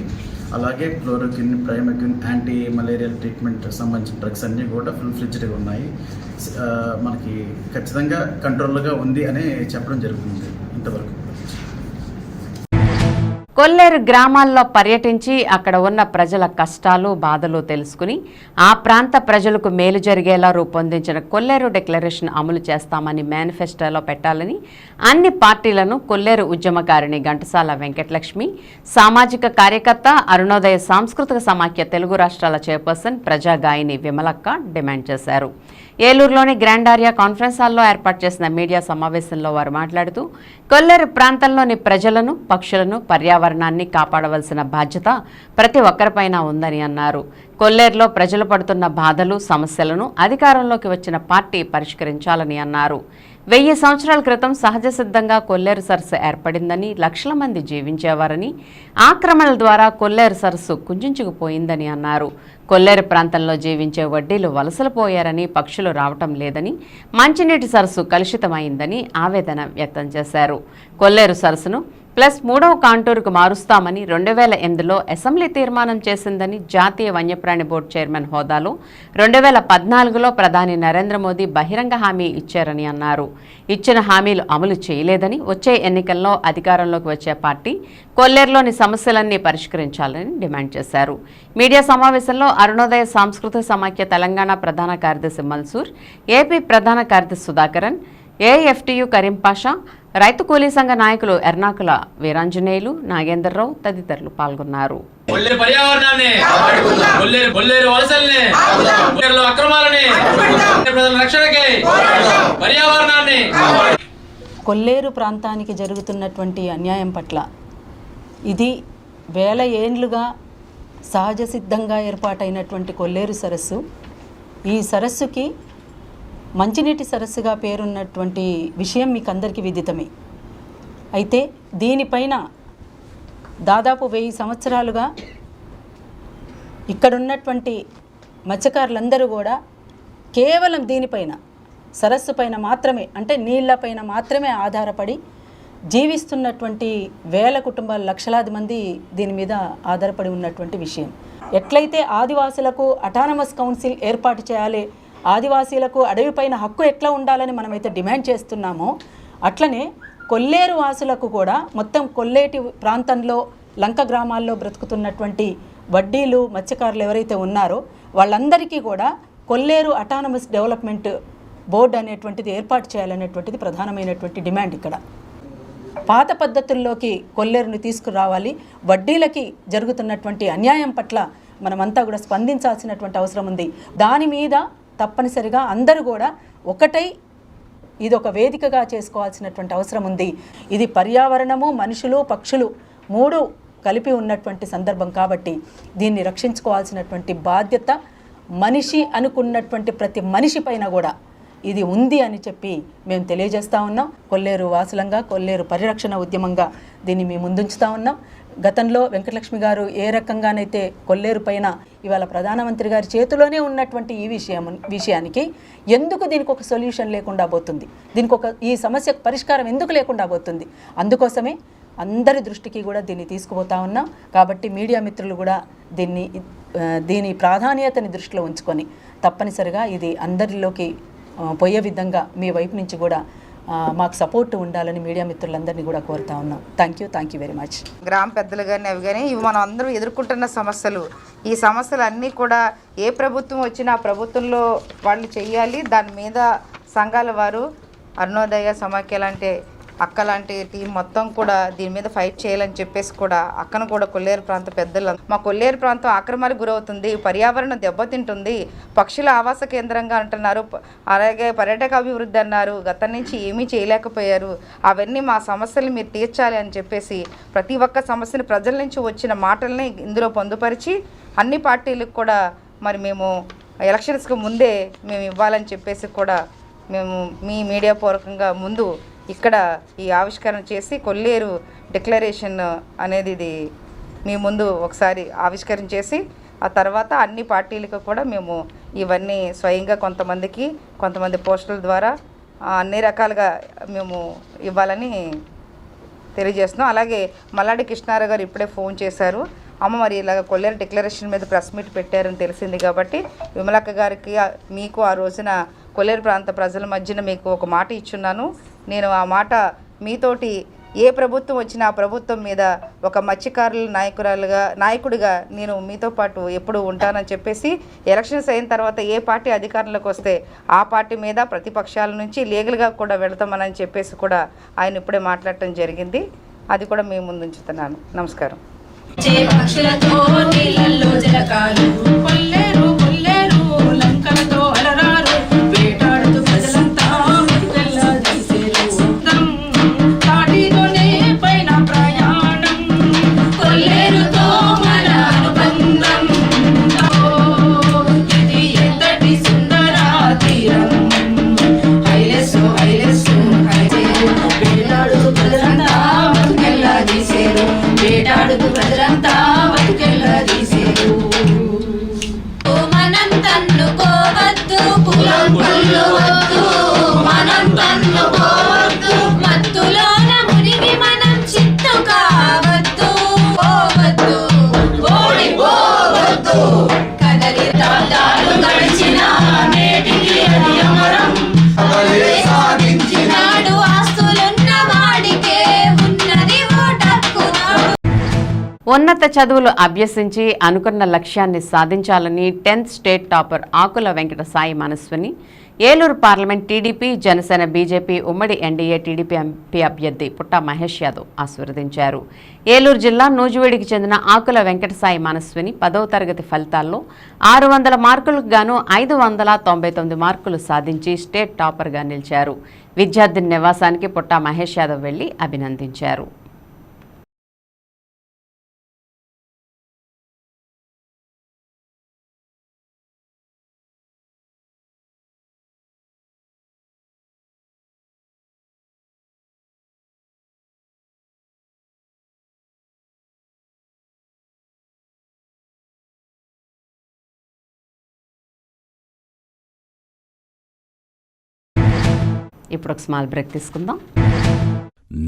అలాగే క్లోరోక్విన్, ప్రైమక్విన్, యాంటీ మలేరియా ట్రీట్మెంట్ సంబంధించిన డ్రగ్స్ అన్నీ కూడా ఫుల్ ఫ్లెడ్జ్డ్గా ఉన్నాయి. మనకి ఖచ్చితంగా కంట్రోల్గా ఉంది అని చెప్పడం జరుగుతుంది ఇంతవరకు. కొల్లేరు గ్రామాల్లో పర్యటించి అక్కడ ఉన్న ప్రజల కష్టాలు బాధలు తెలుసుకుని ఆ ప్రాంత ప్రజలకు మేలు జరిగేలా రూపొందించిన కొల్లేరు డిక్లరేషన్ అమలు చేస్తామని మేనిఫెస్టోలో పెట్టాలని అన్ని పార్టీలను కొల్లేరు ఉద్యమకారిణి ఘంటసాల వెంకటలక్ష్మి, సామాజిక కార్యకర్త, అరుణోదయ సాంస్కృతిక సమాఖ్య తెలుగు రాష్ట్రాల చైర్పర్సన్ ప్రజాగాయని విమలక్క డిమాండ్ చేశారు. ఏలూరులోని గ్రాండ్ ఆరియా కాన్ఫరెన్స్ హాల్లో ఏర్పాటు చేసిన మీడియా సమావేశంలో వారు మాట్లాడుతూ కొల్లేరు ప్రాంతంలోని ప్రజలను, పక్షులను, పర్యావరణాన్ని కాపాడవలసిన బాధ్యత ప్రతి ఒక్కరిపైన ఉందని అన్నారు. కొల్లేరులో ప్రజలు పడుతున్న బాధలు, సమస్యలను అధికారంలోకి వచ్చిన పార్టీ పరిష్కరించాలని అన్నారు. 1000 సంవత్సరాల క్రితం సహజ సిద్ధంగా కొల్లేరు సరస్సు ఏర్పడిందని, లక్షల మంది జీవించేవారని, ఆక్రమణల ద్వారా కొల్లేరు సరస్సు కుంచుకుపోయిందని అన్నారు. కొల్లేరు ప్రాంతంలో జీవించే వడ్డీలు వలసలు పోయారని, పక్షులు రావటం లేదని, మంచినీటి సరస్సు కలుషితమైందని ఆవేదన వ్యక్తం చేశారు. కొల్లేరు సరస్సును +3వ కాంటూరుకు మారుస్తామని 2008లో అసెంబ్లీ తీర్మానం చేసిందని, జాతీయ వన్యప్రాణి బోర్డు చైర్మన్ హోదాలో 2014లో ప్రధాని నరేంద్ర మోదీ బహిరంగ హామీ ఇచ్చారని అన్నారు. ఇచ్చిన హామీలు అమలు చేయలేదని, వచ్చే ఎన్నికల్లో అధికారంలోకి వచ్చే పార్టీ కొల్లేరులోని సమస్యలన్నీ పరిష్కరించాలని డిమాండ్ చేశారు. మీడియా సమావేశంలో అరుణోదయ సాంస్కృతిక సమాఖ్య తెలంగాణ ప్రధాన కార్యదర్శి మన్సూర్, ఏపీ ప్రధాన కార్యదర్శి సుధాకరన్, ఏఎఫ్టియు కరీం పాషా, రైతు కూలీ సంఘ నాయకులు ఎర్నాకుల వీరాంజనేయులు, నాగేంద్రరావు తదితరులు పాల్గొన్నారు. కొల్లేరు ప్రాంతానికి జరుగుతున్నటువంటి అన్యాయం పట్ల ఇది వేల ఏండ్లుగా సహజ సిద్ధంగా ఏర్పాటైనటువంటి కొల్లేరు సరస్సు, ఈ సరస్సుకి మంచినీటి సరస్సుగా పేరున్నటువంటి విషయం మీకు అందరికీ విదితమే. అయితే దీనిపైన దాదాపు 1000 సంవత్సరాలుగా ఇక్కడున్నటువంటి మత్స్యకారులందరూ కూడా కేవలం దీనిపైన, సరస్సు పైన మాత్రమే, అంటే నీళ్లపైన మాత్రమే ఆధారపడి జీవిస్తున్నటువంటి వేల కుటుంబాలు, లక్షలాది మంది దీని మీద ఆధారపడి ఉన్నటువంటి విషయం. ఎట్లయితే ఆదివాసులకు అటానమస్ కౌన్సిల్ ఏర్పాటు చేయాలి, ఆదివాసీలకు అడవిపైన హక్కు ఎట్లా ఉండాలని మనమైతే డిమాండ్ చేస్తున్నామో, అట్లనే కొల్లేరు వాసులకు కూడా మొత్తం కొల్లేటి ప్రాంతంలో లంక గ్రామాల్లో బ్రతుకుతున్నటువంటి వడ్డీలు, మత్స్యకారులు ఎవరైతే ఉన్నారో వాళ్ళందరికీ కూడా కొల్లేరు అటానమస్ డెవలప్మెంట్ బోర్డు అనేటువంటిది ఏర్పాటు చేయాలనేటువంటిది ప్రధానమైనటువంటి డిమాండ్. ఇక్కడ పాత పద్ధతుల్లోకి కొల్లేరుని తీసుకురావాలి. వడ్డీలకి జరుగుతున్నటువంటి అన్యాయం పట్ల మనమంతా కూడా స్పందించాల్సినటువంటి అవసరం ఉంది. దాని మీద తప్పనిసరిగా అందరూ కూడా ఒకటై ఇది ఒక వేదికగా చేసుకోవాల్సినటువంటి అవసరం ఉంది. ఇది పర్యావరణము, మనుషులు, పక్షులు 3 కలిపి ఉన్నటువంటి సందర్భం కాబట్టి దీన్ని రక్షించుకోవాల్సినటువంటి బాధ్యత మనిషి అనుకున్నటువంటి ప్రతి మనిషి పైన కూడా ఇది ఉంది అని చెప్పి మేము తెలియజేస్తూ ఉన్నాం. కొల్లేరు వాసులంగా, కొల్లేరు పరిరక్షణ ఉద్యమంగా దీన్ని మేము ముందుంచుతూ ఉన్నాం. గతంలో వెంకటలక్ష్మి గారు ఏ రకంగానైతే కొల్లేరు పైన ఇవాళ ప్రధానమంత్రి గారి చేతిలోనే ఉన్నటువంటి ఈ విషయానికి ఎందుకు దీనికి ఒక సొల్యూషన్ లేకుండా పోతుంది, దీనికి ఈ సమస్యకు పరిష్కారం ఎందుకు లేకుండా పోతుంది, అందుకోసమే అందరి దృష్టికి కూడా దీన్ని తీసుకుపోతా ఉన్నాం. కాబట్టి మీడియా మిత్రులు కూడా దీని ప్రాధాన్యతని దృష్టిలో ఉంచుకొని తప్పనిసరిగా ఇది అందరిలోకి పోయే విధంగా మీ వైపు నుంచి కూడా మాకు సపోర్ట్ ఉండాలని మీడియా మిత్రులందరినీ కూడా కోరుతా ఉన్నాం. Thank you very much. గ్రామ పెద్దలు కానీ అవి కానీ ఇవి మనం అందరూ ఎదుర్కొంటున్న సమస్యలు. ఈ సమస్యలు అన్నీ కూడా ఏ ప్రభుత్వం వచ్చినా ప్రభుత్వంలో వాళ్ళు చెయ్యాలి. దాని మీద సంఘాల వారు, అరుణోదయ సమాఖ్య లాంటి అక్క లాంటి టీం మొత్తం కూడా దీని మీద ఫైట్ చేయాలని చెప్పేసి కూడా అక్కను కూడా కొల్లేరు ప్రాంత పెద్దలు, మా కొల్లేరు ప్రాంతం ఆక్రమణకు గురవుతుంది, పర్యావరణం దెబ్బతింటుంది, పక్షుల ఆవాస కేంద్రంగా అంటున్నారు, అలాగే పర్యాటక అభివృద్ధి అన్నారు, గతం నుంచి ఏమీ చేయలేకపోయారు, అవన్నీ మా సమస్యలు మీరు తీర్చాలి అని చెప్పేసి ప్రతి ఒక్క సమస్యని ప్రజల నుంచి వచ్చిన మాటల్ని ఇందులో పొందుపరిచి అన్ని పార్టీలకు కూడా మరి మేము ఎలక్షన్స్కి ముందే మేము ఇవ్వాలని చెప్పేసి కూడా మేము మీ మీడియా పూర్వకంగా ముందు ఇక్కడ ఈ ఆవిష్కరణ చేసి కొల్లేరు డిక్లరేషన్ అనేది ఇది మీ ముందు ఒకసారి ఆవిష్కరణ చేసి ఆ తర్వాత అన్ని పార్టీలకు కూడా మేము ఇవన్నీ స్వయంగా కొంతమంది పోస్టుల ద్వారా అన్ని రకాలుగా మేము ఇవ్వాలని తెలియజేస్తున్నాం. అలాగే మల్లాడి కృష్ణారావు గారు ఇప్పుడే ఫోన్ చేశారు, అమ్మ మరి ఇలాగ కొల్లేరు డిక్లరేషన్ మీద ప్రెస్ మీట్ పెట్టారని తెలిసింది కాబట్టి విమలక్క గారికి మీకు ఆ రోజున కొల్లేరు ప్రాంత ప్రజల మధ్యన మీకు ఒక మాట ఇచ్చున్నాను, నేను ఆ మాట మీతోటి ఏ ప్రభుత్వం వచ్చినా ఆ ప్రభుత్వం మీద ఒక మత్స్యకారుల నాయకుడిగా నేను మీతో పాటు ఎప్పుడు ఉంటానని చెప్పేసి ఎలక్షన్స్ అయిన తర్వాత ఏ పార్టీ అధికారంలోకి వస్తే ఆ పార్టీ మీద ప్రతిపక్షాల నుంచి లీగల్గా కూడా వెళతామని చెప్పేసి కూడా ఆయన ఇప్పుడే మాట్లాడటం జరిగింది. అది కూడా మీ ముందు ఉంచుతున్నాను. నమస్కారం. ఉన్నత చదువులు అభ్యసించి అనుకున్న లక్ష్యాన్ని సాధించాలని 10th state topper Akula Venkata Sai Manasvini Eluru parliament TDP, Janasena, BJP ఉమ్మడి ఎన్డీఏ టీడీపీ ఎంపీ అభ్యర్థి పుట్టా మహేష్ యాదవ్ ఆశీర్వదించారు. ఏలూరు జిల్లా నూజివీడికి చెందిన ఆకుల వెంకట సాయి మనస్విని 10వ తరగతి ఫలితాల్లో 600 మార్కులకు గాను 599 మార్కులు సాధించి స్టేట్ టాపర్గా నిలిచారు. విద్యార్థిని నివాసానికి పుట్టా మహేష్ యాదవ్ వెళ్లి అభినందించారు. ఇప్పుడు ఒక స్మాల్ బ్రేక్ తీసుకుందాం.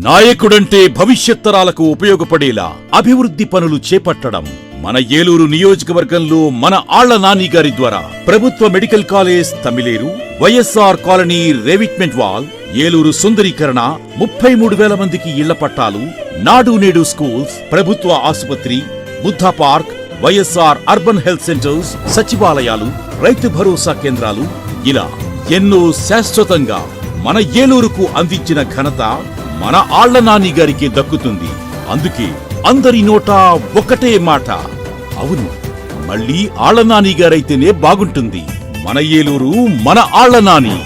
నాయకుడంటే భవిష్యత్ తరాలకు ఉపయోగపడేలా అభివృద్ధి పనులు చేపట్టడం. మన ఏలూరు నియోజకవర్గంలో మన ఆళ్ల నాని గారి ద్వారా ప్రభుత్వ medical college Tammileru, YSR colony revetment wall, Eluru సుందరీకరణ, 33,000 మందికి ఇళ్ల పట్టాలు, నాడు నేడు స్కూల్స్, ప్రభుత్వ ఆసుపత్రి, Buddha park, YSR urban health centres, సచివాలయాలు, రైతు భరోసా కేంద్రాలు, ఇలా ఎన్నో శాశ్వతంగా మన ఏలూరుకు అందించిన ఘనత మన ఆళ్ల నాని గారికి దక్కుతుంది. అందుకే అందరి నోటా ఒకటే మాట, అవును మళ్ళీ ఆళ్ల నాని గారైతేనే బాగుంటుంది. మన ఏలూరు, మన ఆళ్ల నాని.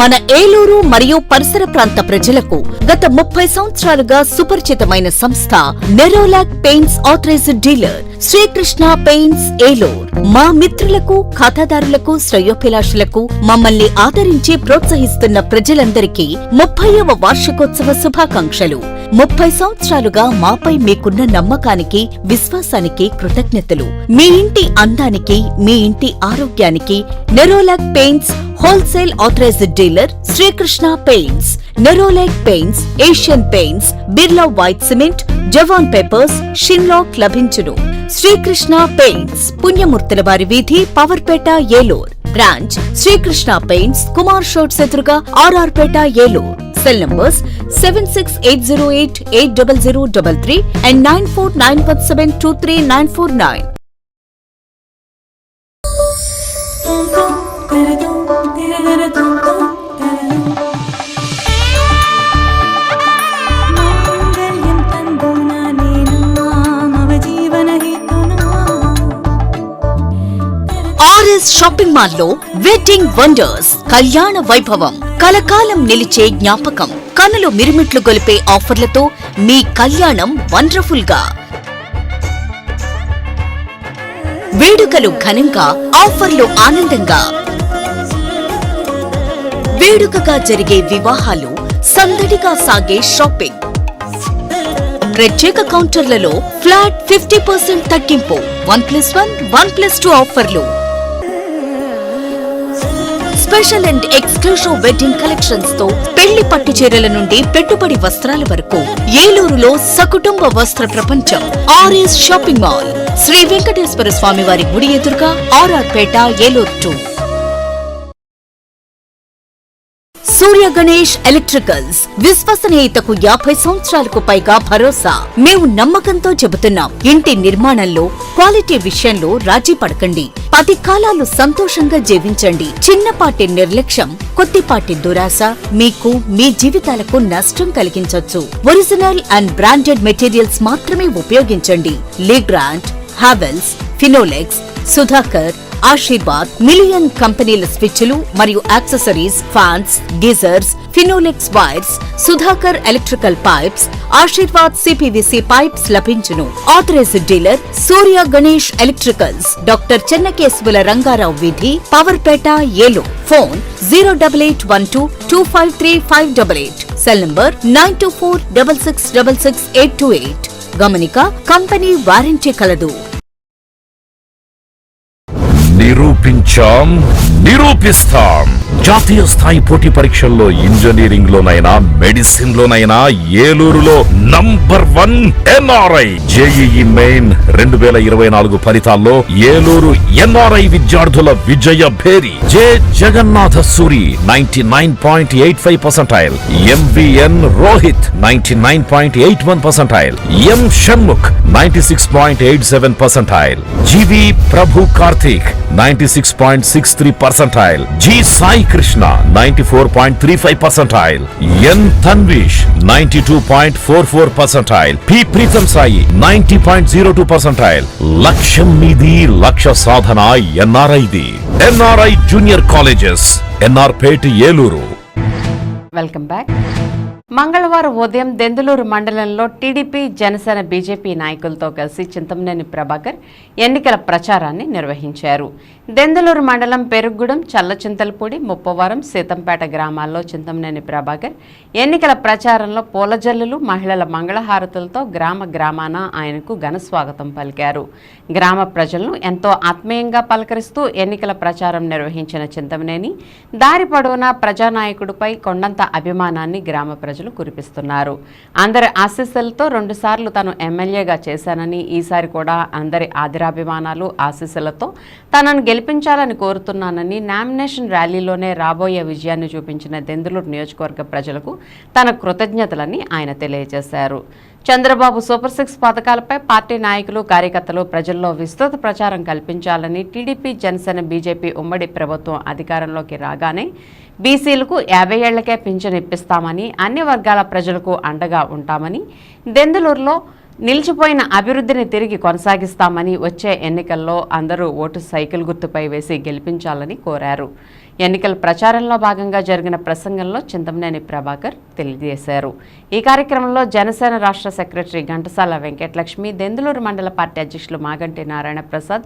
మన ఏలూరు మరియు పరిసర ప్రాంత ప్రజలకు గత 30 సంవత్సరాలుగా సుపరిచితమైన సంస్థ Nerolac paints authorised dealer Srikrishna paints Eluru. మా మిత్రులకు, ఖాతాదారులకు, శ్రేయోభిలాషులకు మమ్మల్ని ఆదరించి ప్రోత్సహిస్తున్న ప్రజలందరికీ 30వ వార్షికోత్సవ శుభాకాంక్షలు. 30 సంవత్సరాలుగా మాపై మీకున్న నమ్మకానికి, విశ్వాసానికి కృతజ్ఞతలు. మీ ఇంటి అందానికి, మీ ఇంటి ఆరోగ్యానికి Nerolac paints wholesale authorized dealer Srikrishna paints. Nerolac paints, Asian paints, Birla white cement, జవాన్ పేపర్స్, షిన్లాక్ లభించును. శ్రీకృష్ణ పెయింట్స్, పుణ్యమూర్తుల వారి వీధి, పవర్పేట, ఏలూర్. బ్రాంచ్ శ్రీకృష్ణ పెయింట్స్, కుమార్ షోట్స్ ఎదురుగా, RR Peta, Eluru. Cell numbers 7680880033 and 9491723949. RS shopping mall లో వెడ్డింగ్ వండర్స్ కళ్యాణ వైభవం, కలకాలం నిలిచే జ్ఞాపకం, కనులు మిరుమిట్లు గొలిపే ఆఫర్లతో మీ కళ్యాణం వండర్ఫుల్ గా. వేడుకలు ఘనంగా, ఆఫర్లు ఆనందంగా. వేడుకగా జరిగే వివాహాలు, సందడిగా సాగే షాపింగ్. ప్రత్యేక కౌంటర్లలో ఫ్లాట్ 50% తగ్గింపు, 1+1, 1+2 ఆఫర్లు. Special and exclusive wedding collections తో పెళ్లి పట్టు చీరల నుండి పెట్టుబడి వస్త్రాల వరకు ఏలూరులో సకుటుంబ వస్త్ర ప్రపంచం RS shopping mall. Sri Venkateswara Swamy వారి గుడి ఎదురుగా, ఆర్ఆర్ పేట, ఏలూరు 2. సూర్య గణేష్ ఎలక్ట్రికల్స్, విశ్వసనీయతకు 50 సంవత్సరాలకు పైగా భరోసా. మేము నమ్మకంతో చెబుతున్నాం, ఇంటి నిర్మాణంలో క్వాలిటీ విషయంలో రాజీ పడకండి. 10 కాలాలు సంతోషంగా జీవించండి. చిన్నపాటి నిర్లక్ష్యం, కొద్దిపాటి దురాశ మీకు మీ జీవితాలకు నష్టం కలిగించొచ్చు. ఒరిజినల్ అండ్ బ్రాండెడ్ మెటీరియల్స్ మాత్రమే ఉపయోగించండి. Legrand, Havells, Finolex, Sudhakar, Ashirvad, million కంపెనీల స్విచ్లు మరియు accessories, fans, geysers, Finolex wires, Sudhakar electrical pipes, Ashirvad CPVC pipes లభించును. Authorised dealer Surya Ganesh electricals, doctor Chennakesavula Rangarao వీధి, Powerpet, Eluru. Phone 08812253588. Cell number 9246666828. గమనిక, కంపెనీ వారంటీ కలదు. నిరూపించాం, నిరూపిస్తాం. జాతీయ స్థాయి పోటీ పరీక్షల్లో ఇంజనీరింగ్ లోనైనా మెడిసిన్ లోనైనా ఏలూరులో #1 ఎన్ఆర్ఐ. జేఈఈ మెయిన్ 2024 ఫలితాల్లో ఏలూరు ఎన్ఆర్ఐ విద్యార్థుల విజయ భేరి. J Jagannatha Suri 99.85%, MVN Rohit 99.81%, M Shanmukh 96.87%, GV Prabhu Karthik 96.63%, G Sai Krishna 94.35%, N Tanvish 92.44%, P Preetham Sai 90.02%. లక్ష్యం మీది, లక్ష్య సాధన ఎన్ఆర్ఐది. NRI junior colleges, NR Peta, Eluru. Welcome back. మంగళవారం ఉదయం దెందులూరు మండలంలో టీడీపీ, జనసేన, బీజేపీ నాయకులతో కలిసి చింతమనేని ప్రభాకర్ ఎన్నికల ప్రచారాన్ని నిర్వహించారు. దెందులూరు మండలం పెరుగుగూడెం, చల్లచింతలపూడి, ముప్పవరం, సీతంపేట గ్రామాల్లో చింతమనేని ప్రభాకర్ ఎన్నికల ప్రచారంలో పూలజల్లులు, మహిళల మంగళహారతులతో గ్రామ గ్రామాన ఆయనకు ఘన స్వాగతం పలికారు. గ్రామ ప్రజలను ఎంతో ఆత్మీయంగా పలకరిస్తూ ఎన్నికల ప్రచారం నిర్వహించిన చింతమనేని దారి పొడవునా ప్రజానాయకుడిపై కొండంత అభిమానాన్ని గ్రామ ప్రజలు కురిపిస్తున్నారు. అందరి ఆశీస్సులతో 2 సార్లు తాను ఎమ్మెల్యేగా చేశానని, ఈసారి కూడా అందరి ఆదరాభిమానాలు, ఆశీస్సులతో తనను గెలిపించాలని కోరుతున్నానని నామినేషన్ ర్యాలీలోనే రాబోయే విజయాన్ని చూపించిన దెందులూరు నియోజకవర్గ ప్రజలకు తన కృతజ్ఞతలని ఆయన తెలియజేశారు. చంద్రబాబు సూపర్ 6 పథకాలపై పార్టీ నాయకులు, కార్యకర్తలు ప్రజల్లో విస్తృత ప్రచారం కల్పించాలని, టీడీపీ, జనసేన, బీజేపీ ఉమ్మడి ప్రభుత్వం అధికారంలోకి రాగానే బీసీలకు 50 ఏళ్లకే పింఛను ఇప్పిస్తామని, అన్ని వర్గాల ప్రజలకు అండగా ఉంటామని, దెందులూరులో నిలిచిపోయిన అభివృద్ధిని తిరిగి కొనసాగిస్తామని, వచ్చే ఎన్నికల్లో అందరూ ఓటు సైకిల్ గుర్తుపై వేసి గెలిపించాలని కోరారు. ఎన్నికల ప్రచారంలో భాగంగా జరిగిన ప్రసంగంలో చింతమనేని ప్రభాకర్ తెలియజేశారు. ఈ కార్యక్రమంలో జనసేన రాష్ట్ర సెక్రటరీ ఘంటసాల వెంకటలక్ష్మి, దెందులూరు మండల పార్టీ అధ్యక్షులు మాగంటి నారాయణ ప్రసాద్,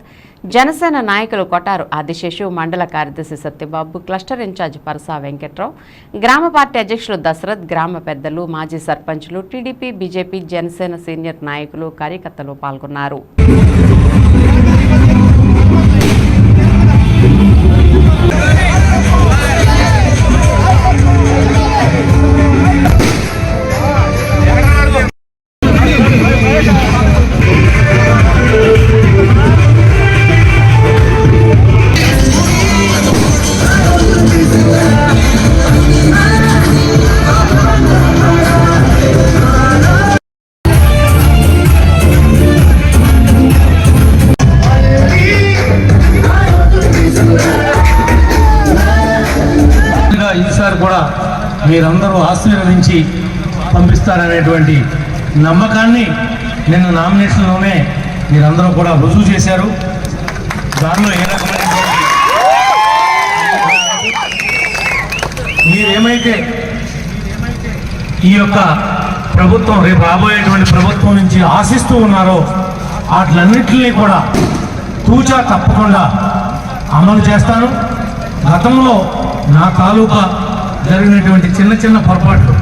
జనసేన నాయకులు కొటారు ఆదిశేషు, మండల కార్యదర్శి సత్యబాబు, క్లస్టర్ ఇన్ఛార్జ్ పరసా వెంకట్రావు, గ్రామ పార్టీ అధ్యక్షులు దశరథ్, గ్రామ పెద్దలు, మాజీ సర్పంచులు, టీడీపీ, బీజేపీ, జనసేన సీనియర్ నాయకులు, కార్యకర్తలు పాల్గొన్నారు. ఈసారి కూడా మీరందరూ ఆశీర్వదించి పంపిస్తారనేటువంటి నమ్మకాన్ని నిన్న నామినేషన్లోనే మీరందరూ కూడా రుజువు చేశారు. దానిలో ఏ రకమైనటువంటి మీరేమైతే ఈ యొక్క ప్రభుత్వం, రేపు రాబోయేటువంటి ప్రభుత్వం నుంచి ఆశిస్తూ ఉన్నారో వాటిలన్నింటినీ కూడా తూచా తప్పకుండా అమలు చేస్తాను. గతంలో నా తాలూకా జరిగినటువంటి చిన్న చిన్న పొరపాట్లు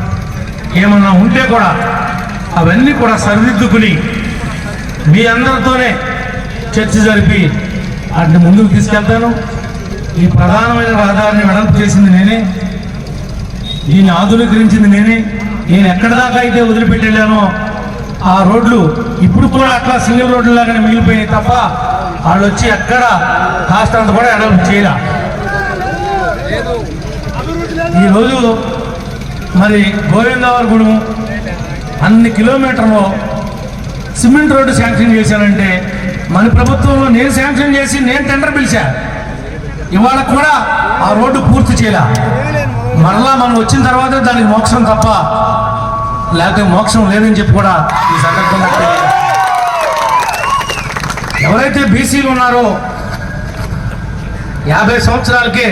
ఏమన్నా ఉంటే కూడా అవన్నీ కూడా సరిదిద్దుకుని మీ అందరితోనే చర్చ జరిపి వాటిని ముందుకు తీసుకెళ్తాను. ఈ ప్రధానమైన రహదారిని వెడల్పు చేసింది నేనే, దీన్ని ఆధునీకరించింది నేనే. నేను ఎక్కడి దాకా అయితే వదిలిపెట్టి వెళ్ళానో ఆ రోడ్లు ఇప్పుడు కూడా అట్లా సింగిల్ రోడ్లు లాగానే మిగిలిపోయినాయి తప్ప వాళ్ళు వచ్చి ఎక్కడ కాస్తంత కూడా వెడల్పు చేయలే. ఈరోజు మరి గోవిందవరగూడెం అన్ని కిలోమీటర్లు సిమెంట్ రోడ్డు శాంక్షన్ చేశానంటే మన ప్రభుత్వంలో నేను శాంక్షన్ చేసి నేను టెండర్ పిలిచా. ఇవాళ కూడా ఆ రోడ్డు పూర్తి చేయాల. మరలా మనం వచ్చిన తర్వాత దానికి మోక్షం తప్ప లేకపోతే మోక్షం లేదని చెప్పి కూడా ఈ సందర్భంగా ఎవరైతే బీసీలు ఉన్నారో 50 సంవత్సరాలకే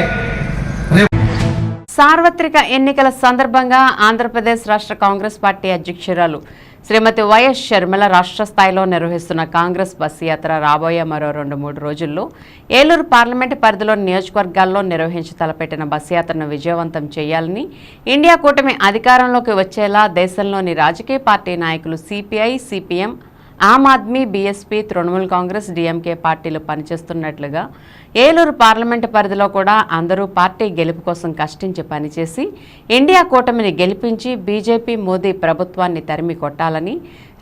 సార్వత్రిక ఎన్నికల సందర్భంగా ఆంధ్రప్రదేశ్ రాష్ట్ర కాంగ్రెస్ పార్టీ అధ్యక్షురాలు శ్రీమతి వైఎస్ షర్మిల రాష్ట్ర స్థాయిలో నిర్వహిస్తున్న కాంగ్రెస్ బస్సు యాత్ర రాబోయే మరో 2-3 రోజుల్లో ఏలూరు పార్లమెంటు పరిధిలోని నియోజకవర్గాల్లో నిర్వహించి తలపెట్టిన బస్సు యాత్రను విజయవంతం చేయాలని ఇండియా కూటమి అధికారంలోకి వచ్చేలా దేశంలోని రాజకీయ పార్టీ నాయకులు CPI, CPM, Aam Aadmi, BSP, Trinamool Congress, DMK పార్టీలు పనిచేస్తున్నట్లుగా ఏలూరు పార్లమెంటు పరిధిలో కూడా అందరూ పార్టీ గెలుపు కోసం కష్టించి పనిచేసి ఇండియా కూటమిని గెలిపించి బీజేపీ, మోదీ ప్రభుత్వాన్ని తరిమి కొట్టాలని,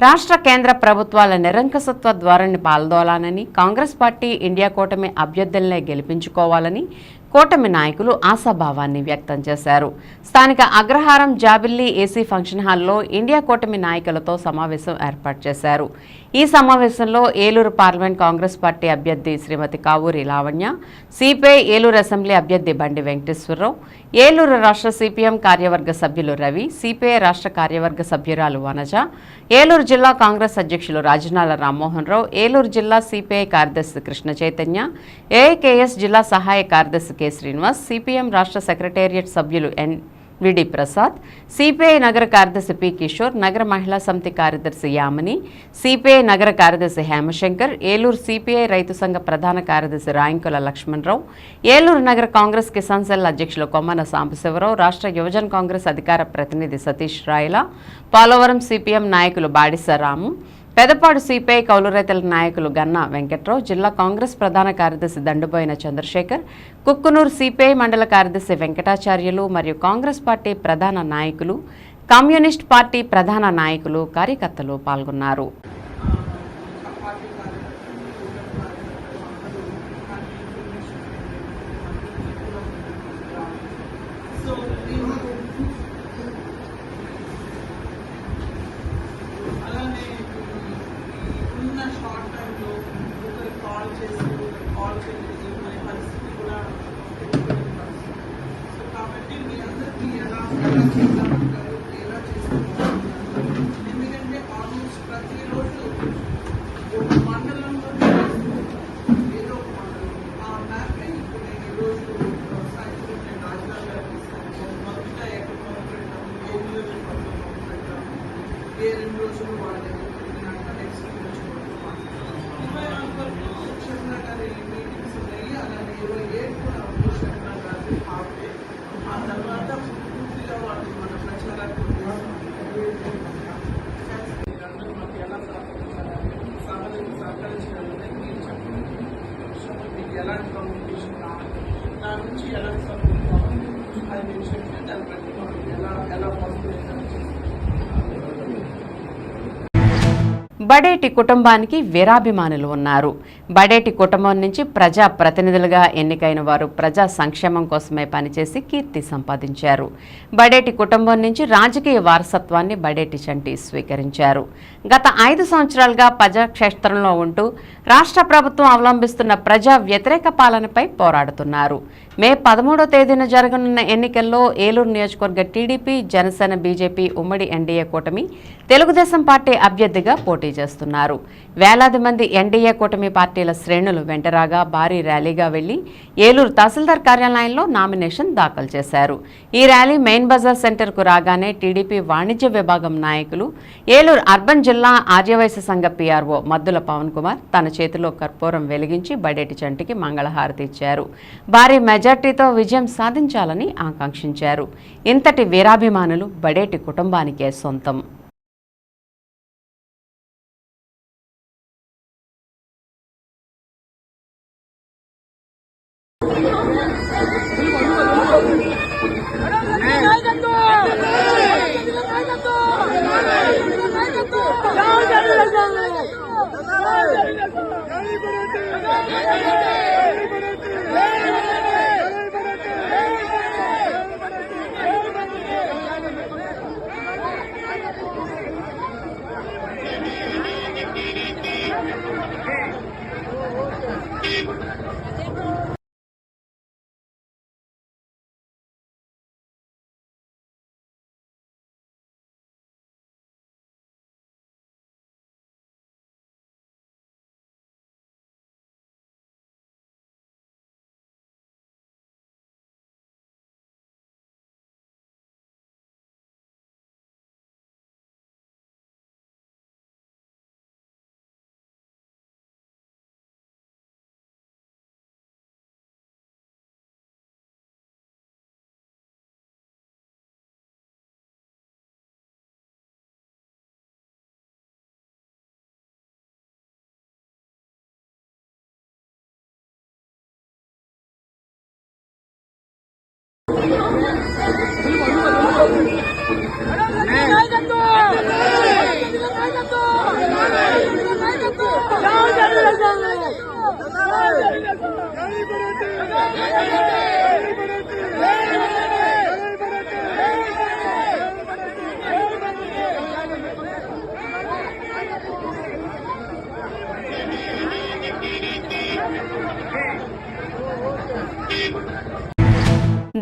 రాష్ట్ర కేంద్ర ప్రభుత్వాల నిరంకుశత్వ ధోరణిని పాల్దోలాలని, కాంగ్రెస్ పార్టీ ఇండియా కూటమి అభ్యర్థులనే గెలిపించుకోవాలని కూటమి నాయకులు ఆశాభావాన్ని వ్యక్తం చేశారు. స్థానిక అగ్రహారం జాబిల్లి ఏసీ ఫంక్షన్ హాల్లో ఇండియా కూటమి నాయకులతో సమావేశం ఏర్పాటు చేశారు. ఈ సమావేశంలో ఏలూరు పార్లమెంట్ కాంగ్రెస్ పార్టీ అభ్యర్థి శ్రీమతి కావూరి లావణ్య, సిపిఐ ఏలూరు అసెంబ్లీ అభ్యర్థి బండి వెంకటేశ్వరరావు, ఏలూరు రాష్ట్ర సిపిఎం కార్యవర్గ సభ్యులు రవి, సిపిఐ రాష్ట్ర కార్యవర్గ సభ్యురాలు వనజ, ఏలూరు జిల్లా కాంగ్రెస్ అధ్యక్షులు రాజనాల రామ్మోహన్ రావు, ఏలూరు జిల్లా సిపిఐ కార్యదర్శి కృష్ణ చైతన్య, ఏఐకేఎస్ జిల్లా సహాయ కార్యదర్శి కె శ్రీనివాస్, సిపిఎం రాష్ట్ర సెక్రటేరియట్ సభ్యులు విడి ప్రసాద్, సిపిఐ నగర కార్యదర్శి పి కిషోర్, నగర మహిళా సమితి కార్యదర్శి యామిని, సిపిఐ నగర కార్యదర్శి హేమశంకర్, ఏలూరు సిపిఐ రైతు సంఘ ప్రధాన కార్యదర్శి రాయంకుల లక్ష్మణరావు, ఏలూరు నగర కాంగ్రెస్ కిసాన్ సెల్ అధ్యక్షులు కొమ్మన సాంబశివరావు, రాష్ట్ర యువజన కాంగ్రెస్ అధికార ప్రతినిధి సతీష్ రాయల, పోలవరం సిపిఎం నాయకులు బాడిస రాము, పెదపాడు సిపిఐ కౌలు రైతుల నాయకులు గన్నా వెంకట్రావు, జిల్లా కాంగ్రెస్ ప్రధాన కార్యదర్శి దండుబోయిన చంద్రశేఖర్, కుక్కునూరు సిపిఐ మండల కార్యదర్శి వెంకటాచార్యులు మరియు కాంగ్రెస్ పార్టీ ప్రధాన నాయకులు, కమ్యూనిస్ట్ పార్టీ ప్రధాన నాయకులు, కార్యకర్తలు పాల్గొన్నారు. బడేటి కుటుంబానికి వీరాభిమానులు ఉన్నారు. బడేటి కుటుంబం నుంచి ప్రజా ప్రతినిధులుగా ఎన్నికైన వారు ప్రజా సంక్షేమం కోసమే పనిచేసి కీర్తి సంపాదించారు. బడేటి కుటుంబం నుంచి రాజకీయ వారసత్వాన్ని బడేటి చంటి స్వీకరించారు. గత 5 సంవత్సరాలుగా ప్రజాక్షేత్రంలో ఉంటూ రాష్ట్ర ప్రభుత్వం అవలంబిస్తున్న ప్రజా వ్యతిరేక పాలనపై పోరాడుతున్నారు. మే 13వ తేదీన జరగనున్న ఎన్నికల్లో ఏలూరు నియోజకవర్గ టీడీపీ, జనసేన, బీజేపీ ఉమ్మడి ఎన్డీఏ కూటమి తెలుగుదేశం పార్టీ అభ్యర్థిగా పోటీ చేస్తున్నారు. వేలాది మంది ఎన్డీఏ కూటమి పార్టీల శ్రేణులు వెంటరాగా భారీ ర్యాలీగా వెళ్లి ఏలూరు తహసీల్దార్ కార్యాలయంలో నామినేషన్ దాఖలు చేశారు. ఈ ర్యాలీ మెయిన్ బజార్ సెంటర్కు రాగానే టీడీపీ వాణిజ్య విభాగం నాయకులు, ఏలూరు అర్బన్ జిల్లా ఆర్యవైశ్య సంఘ పీఆర్ఓ మద్దుల పవన్ కుమార్ తన చేతిలో కర్పూరం వెలిగించి బడేటి చంటికి మంగళహారతి ఇచ్చారు. భారీ మెజార్టీతో విజయం సాధించాలని ఆకాంక్షించారు. ఇంతటి వీరాభిమానులు బడేటి కుటుంబానికే సొంతం.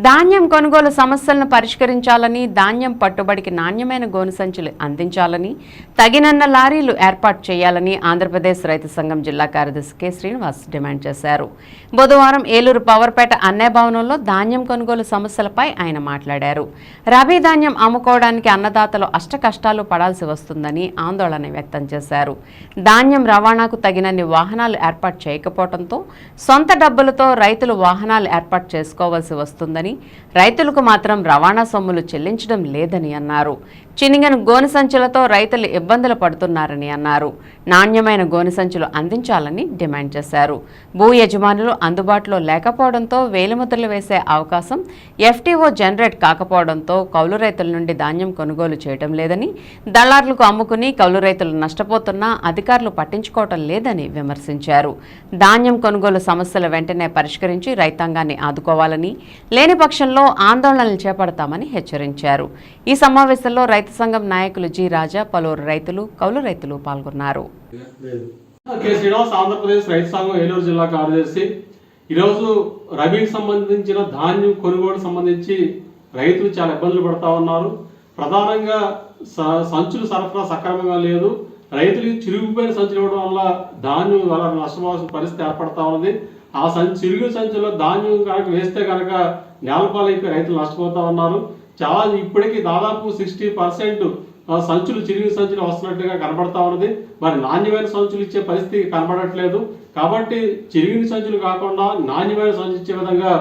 ధాన్యం కొనుగోలు సమస్యలను పరిష్కరించాలని, ధాన్యం పట్టుబడికి నాణ్యమైన గోను సంచులు అందించాలని, తగినన్న లారీలు ఏర్పాటు చేయాలని ఆంధ్రప్రదేశ్ రైతు సంఘం జిల్లా కార్యదర్శి కె శ్రీనివాస్ డిమాండ్ చేశారు. బుధవారం ఏలూరు పవర్పేట అన్నయ్య భవనంలో ధాన్యం కొనుగోలు సమస్యలపై ఆయన మాట్లాడారు. రబీ ధాన్యం అమ్ముకోవడానికి అన్నదాతలు అష్టకష్టాలు పడాల్సి వస్తుందని ఆందోళన వ్యక్తం చేశారు. ధాన్యం రవాణాకు తగినన్ని వాహనాలు ఏర్పాటు చేయకపోవడంతో సొంత డబ్బులతో రైతులు వాహనాలు ఏర్పాటు చేసుకోవాల్సి వస్తుందని, రైతులకు మాత్రం రవాణా సొమ్ములు చెల్లించడం లేదని అన్నారు. చినిగిన గోనె సంచులతో రైతులు ఇబ్బందులు పడుతున్నారని అన్నారు. నాణ్యమైన గోనె సంచులు అందించాలని డిమాండ్ చేశారు. భూ యజమానులు అందుబాటులో లేకపోవడంతో వేలిముద్రలు వేసే అవకాశం ఎఫ్టీఓ జనరేట్ కాకపోవడంతో కౌలు రైతుల నుండి ధాన్యం కొనుగోలు చేయడం లేదని, దళారులకు అమ్ముకుని కౌలు రైతులు నష్టపోతున్నా అధికారులు పట్టించుకోవటం లేదని విమర్శించారు. ధాన్యం కొనుగోలు సమస్యలు వెంటనే పరిష్కరించి రైతాంగాన్ని ఆదుకోవాలని, లేని పక్షంలో ఆందోళనలు చేపడతామని హెచ్చరించారు. ఈ సమావేశంలో రైతు సంఘం నాయకులు జి రాజా, పలువురు రైతులు, కౌలు రైతులు పాల్గొన్నారు. కె శ్రీనివాస్, ఆంధ్రప్రదేశ్ రైతు సంఘం ఏలూరు జిల్లా కార్యదర్శి. ఈరోజు రబీకి సంబంధించిన ధాన్యం కొనుగోలు సంబంధించి రైతులు చాలా ఇబ్బందులు పడతా ఉన్నారు. ప్రధానంగా సంచులు సరఫరా సక్రమంగా లేదు. రైతులకు చిరిగిపోయిన సంచులు ఇవ్వడం వల్ల ధాన్యం వల్ల నష్టపోవాల్సిన పరిస్థితి ఏర్పడతా ఉంది. ఆ చిరుగు సంచుల్లో ధాన్యం కనుక వేస్తే కనుక నేలపాలైపోయి రైతులు నష్టపోతా ఉన్నారు. చాలా ఇప్పటికీ దాదాపు 60% సంచులు చిరిగిన సంచులు వస్తున్నట్టుగా కనబడతా ఉన్నది. మరి నాణ్యమైన సంచులు ఇచ్చే పరిస్థితి కనబడట్లేదు. కాబట్టి చిరిగిన సంచులు కాకుండా నాణ్యమైన సంచులు ఇచ్చే విధంగా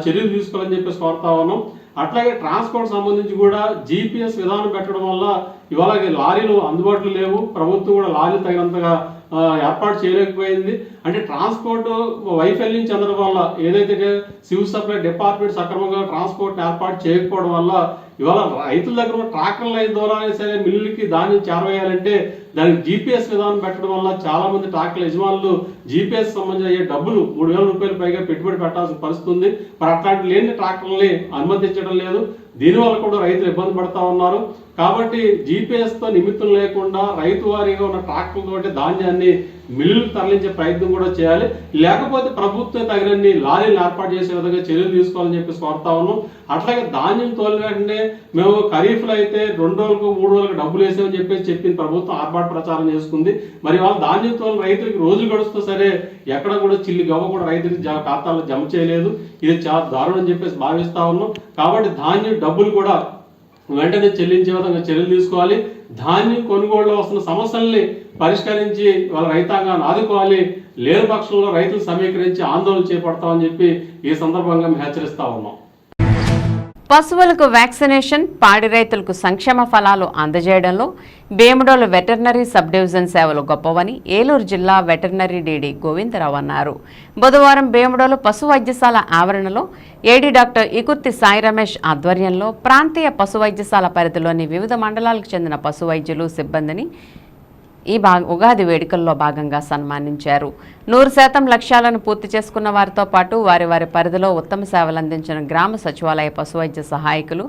చర్యలు తీసుకోవాలని చెప్పేసి కోరుతా ఉన్నాం. అట్లాగే ట్రాన్స్పోర్ట్ సంబంధించి కూడా GPS విధానం పెట్టడం వల్ల ఇవాళ లారీలు అందుబాటులో లేవు. ప్రభుత్వం కూడా లారీలు తగినంతగా ఏర్పాటు చేయలేకపోయింది. అంటే ట్రాన్స్పోర్ట్ వైఫల్యం చెందడం వల్ల, ఏదైతే సివిల్ సప్లై డిపార్ట్మెంట్ సక్రమంగా ట్రాన్స్పోర్ట్ ఏర్పాటు చేయకపోవడం వల్ల ఇవాళ రైతుల దగ్గర ట్రాక్టర్ లైన్ ద్వారా సరే మిల్లులకి ధాన్యం చేరవేయాలంటే దానికి GPS విధానం పెట్టడం వల్ల చాలా మంది ట్రాక్టర్ యజమానులు GPS సంబంధించిన అయ్యే డబ్బులు 3,000 రూపాయలు పైగా పెట్టుబడి పెట్టాల్సిన పరిస్థితి ఉంది. మరి అట్లాంటి లేని ట్రాక్టర్లని అనుమతించడం లేదు. దీనివల్ల కూడా రైతులు ఇబ్బంది పడతా ఉన్నారు. కాబట్టి GPS తో నిమిత్తం లేకుండా రైతు వారీగా ఉన్న ట్రాక్టర్లతోటి ధాన్యాన్ని మిల్లులకు తరలించే ప్రయత్నం కూడా చేయాలి. లేకపోతే ప్రభుత్వం తగినన్ని లారీలు ఏర్పాటు చేసే విధంగా చర్యలు తీసుకోవాలని చెప్పేసి కోరుతా ఉన్నాం. అట్లాగే ధాన్యం తోలిన వెంటనే మేము ఖరీఫ్లో అయితే 2 రోజులకు 3 రోజులకు డబ్బులు వేసామని చెప్పింది ప్రభుత్వం ఆర్భాట ప్రచారం చేసుకుంది. మరి వాళ్ళ ధాన్యం తోలిన రైతులకు రోజులు గడుస్తూ సరే ఎక్కడ కూడా చిల్లి గవ్వ కూడా రైతులకి ఖాతాలో జమ చేయలేదు. ఇది చాలా దారుణం అని చెప్పేసి భావిస్తా ఉన్నాం. కాబట్టి ధాన్యం డబ్బులు కూడా వెంటనే చెల్లించే విధంగా చర్యలు తీసుకోవాలి. ధాన్యం కొనుగోలులో వస్తున్న సమస్యల్ని పరిష్కరించి వాళ్ళ రైతాంగాన్ని ఆదుకోవాలి. లేని పక్షంలో రైతులు సమీకరించి ఆందోళన చేపడతామని చెప్పి ఈ సందర్భంగా మేము హెచ్చరిస్తా ఉన్నాం. పశువులకు వ్యాక్సినేషన్, పాడి రైతులకు సంక్షేమ ఫలాలు అందజేయడంలో భీమడోలు వెటర్నరీ సబ్ డివిజన్ సేవలు గొప్పవని ఏలూరు జిల్లా వెటర్నరీ డీడీ గోవిందరావు అన్నారు. బుధవారం భీమడోలు పశు వైద్యశాల ఆవరణలో ఏడీ డాక్టర్ ఇకుర్తి సాయి రమేష్ ఆధ్వర్యంలో ప్రాంతీయ పశు వైద్యశాల పరిధిలోని వివిధ మండలాలకు చెందిన పశు వైద్యులు, సిబ్బందిని ఈ ఉగాది వేడుకల్లో భాగంగా సన్మానించారు. 100% లక్ష్యాలను పూర్తి చేసుకున్న వారితో పాటు వారి వారి పరిధిలో ఉత్తమ సేవలు అందించిన గ్రామ సచివాలయ పశువైద్య సహాయకులు,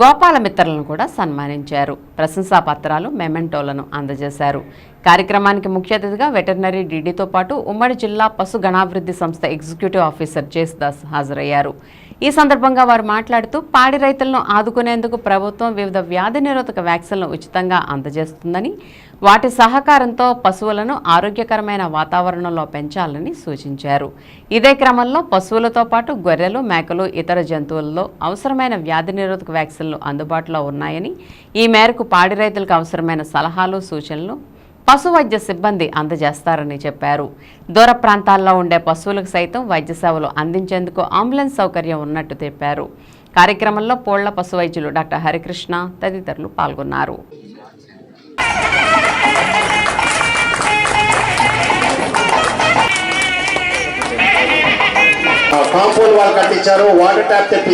గోపాల మిత్రులను కూడా సన్మానించారు. ప్రశంసా పత్రాలు, మెమెంటోలను అందజేశారు. కార్యక్రమానికి ముఖ్య అతిథిగా వెటర్నరీ డీడీతో పాటు ఉమ్మడి జిల్లా పశు గణాభివృద్ధి సంస్థ ఎగ్జిక్యూటివ్ ఆఫీసర్ జేసుదాస్ హాజరయ్యారు. ఈ సందర్భంగా వారు మాట్లాడుతూ పాడి రైతులను ఆదుకునేందుకు ప్రభుత్వం వివిధ వ్యాధి నిరోధక వ్యాక్సిన్లను ఉచితంగా అందజేస్తుందని, వాటి సహకారంతో పశువులను ఆరోగ్యకరమైన వాతావరణంలో పెంచాలని సూచించారు. ఇదే క్రమంలో పశువులతో పాటు గొర్రెలు, మేకలు, ఇతర జంతువుల్లో అవసరమైన వ్యాధి నిరోధక వ్యాక్సిన్లు అందుబాటులో ఉన్నాయని, ఈ మేరకు పాడి రైతులకు అవసరమైన సలహాలు, సూచనలు పశు వైద్య సిబ్బంది అందజేస్తారని చెప్పారు. దూర ప్రాంతాల్లో ఉండే పశువులకు సైతం వైద్య సేవలు అందించేందుకు అంబులెన్స్ సౌకర్యం ఉన్నట్టు తెలిపారు. కార్యక్రమంలో పోళ్ల పశు వైద్యులు డాక్టర్ హరికృష్ణ తదితరులు పాల్గొన్నారు. కాంపౌండ్ వాల్ కట్టించారు, వాటర్ ట్యాప్ తెప్పి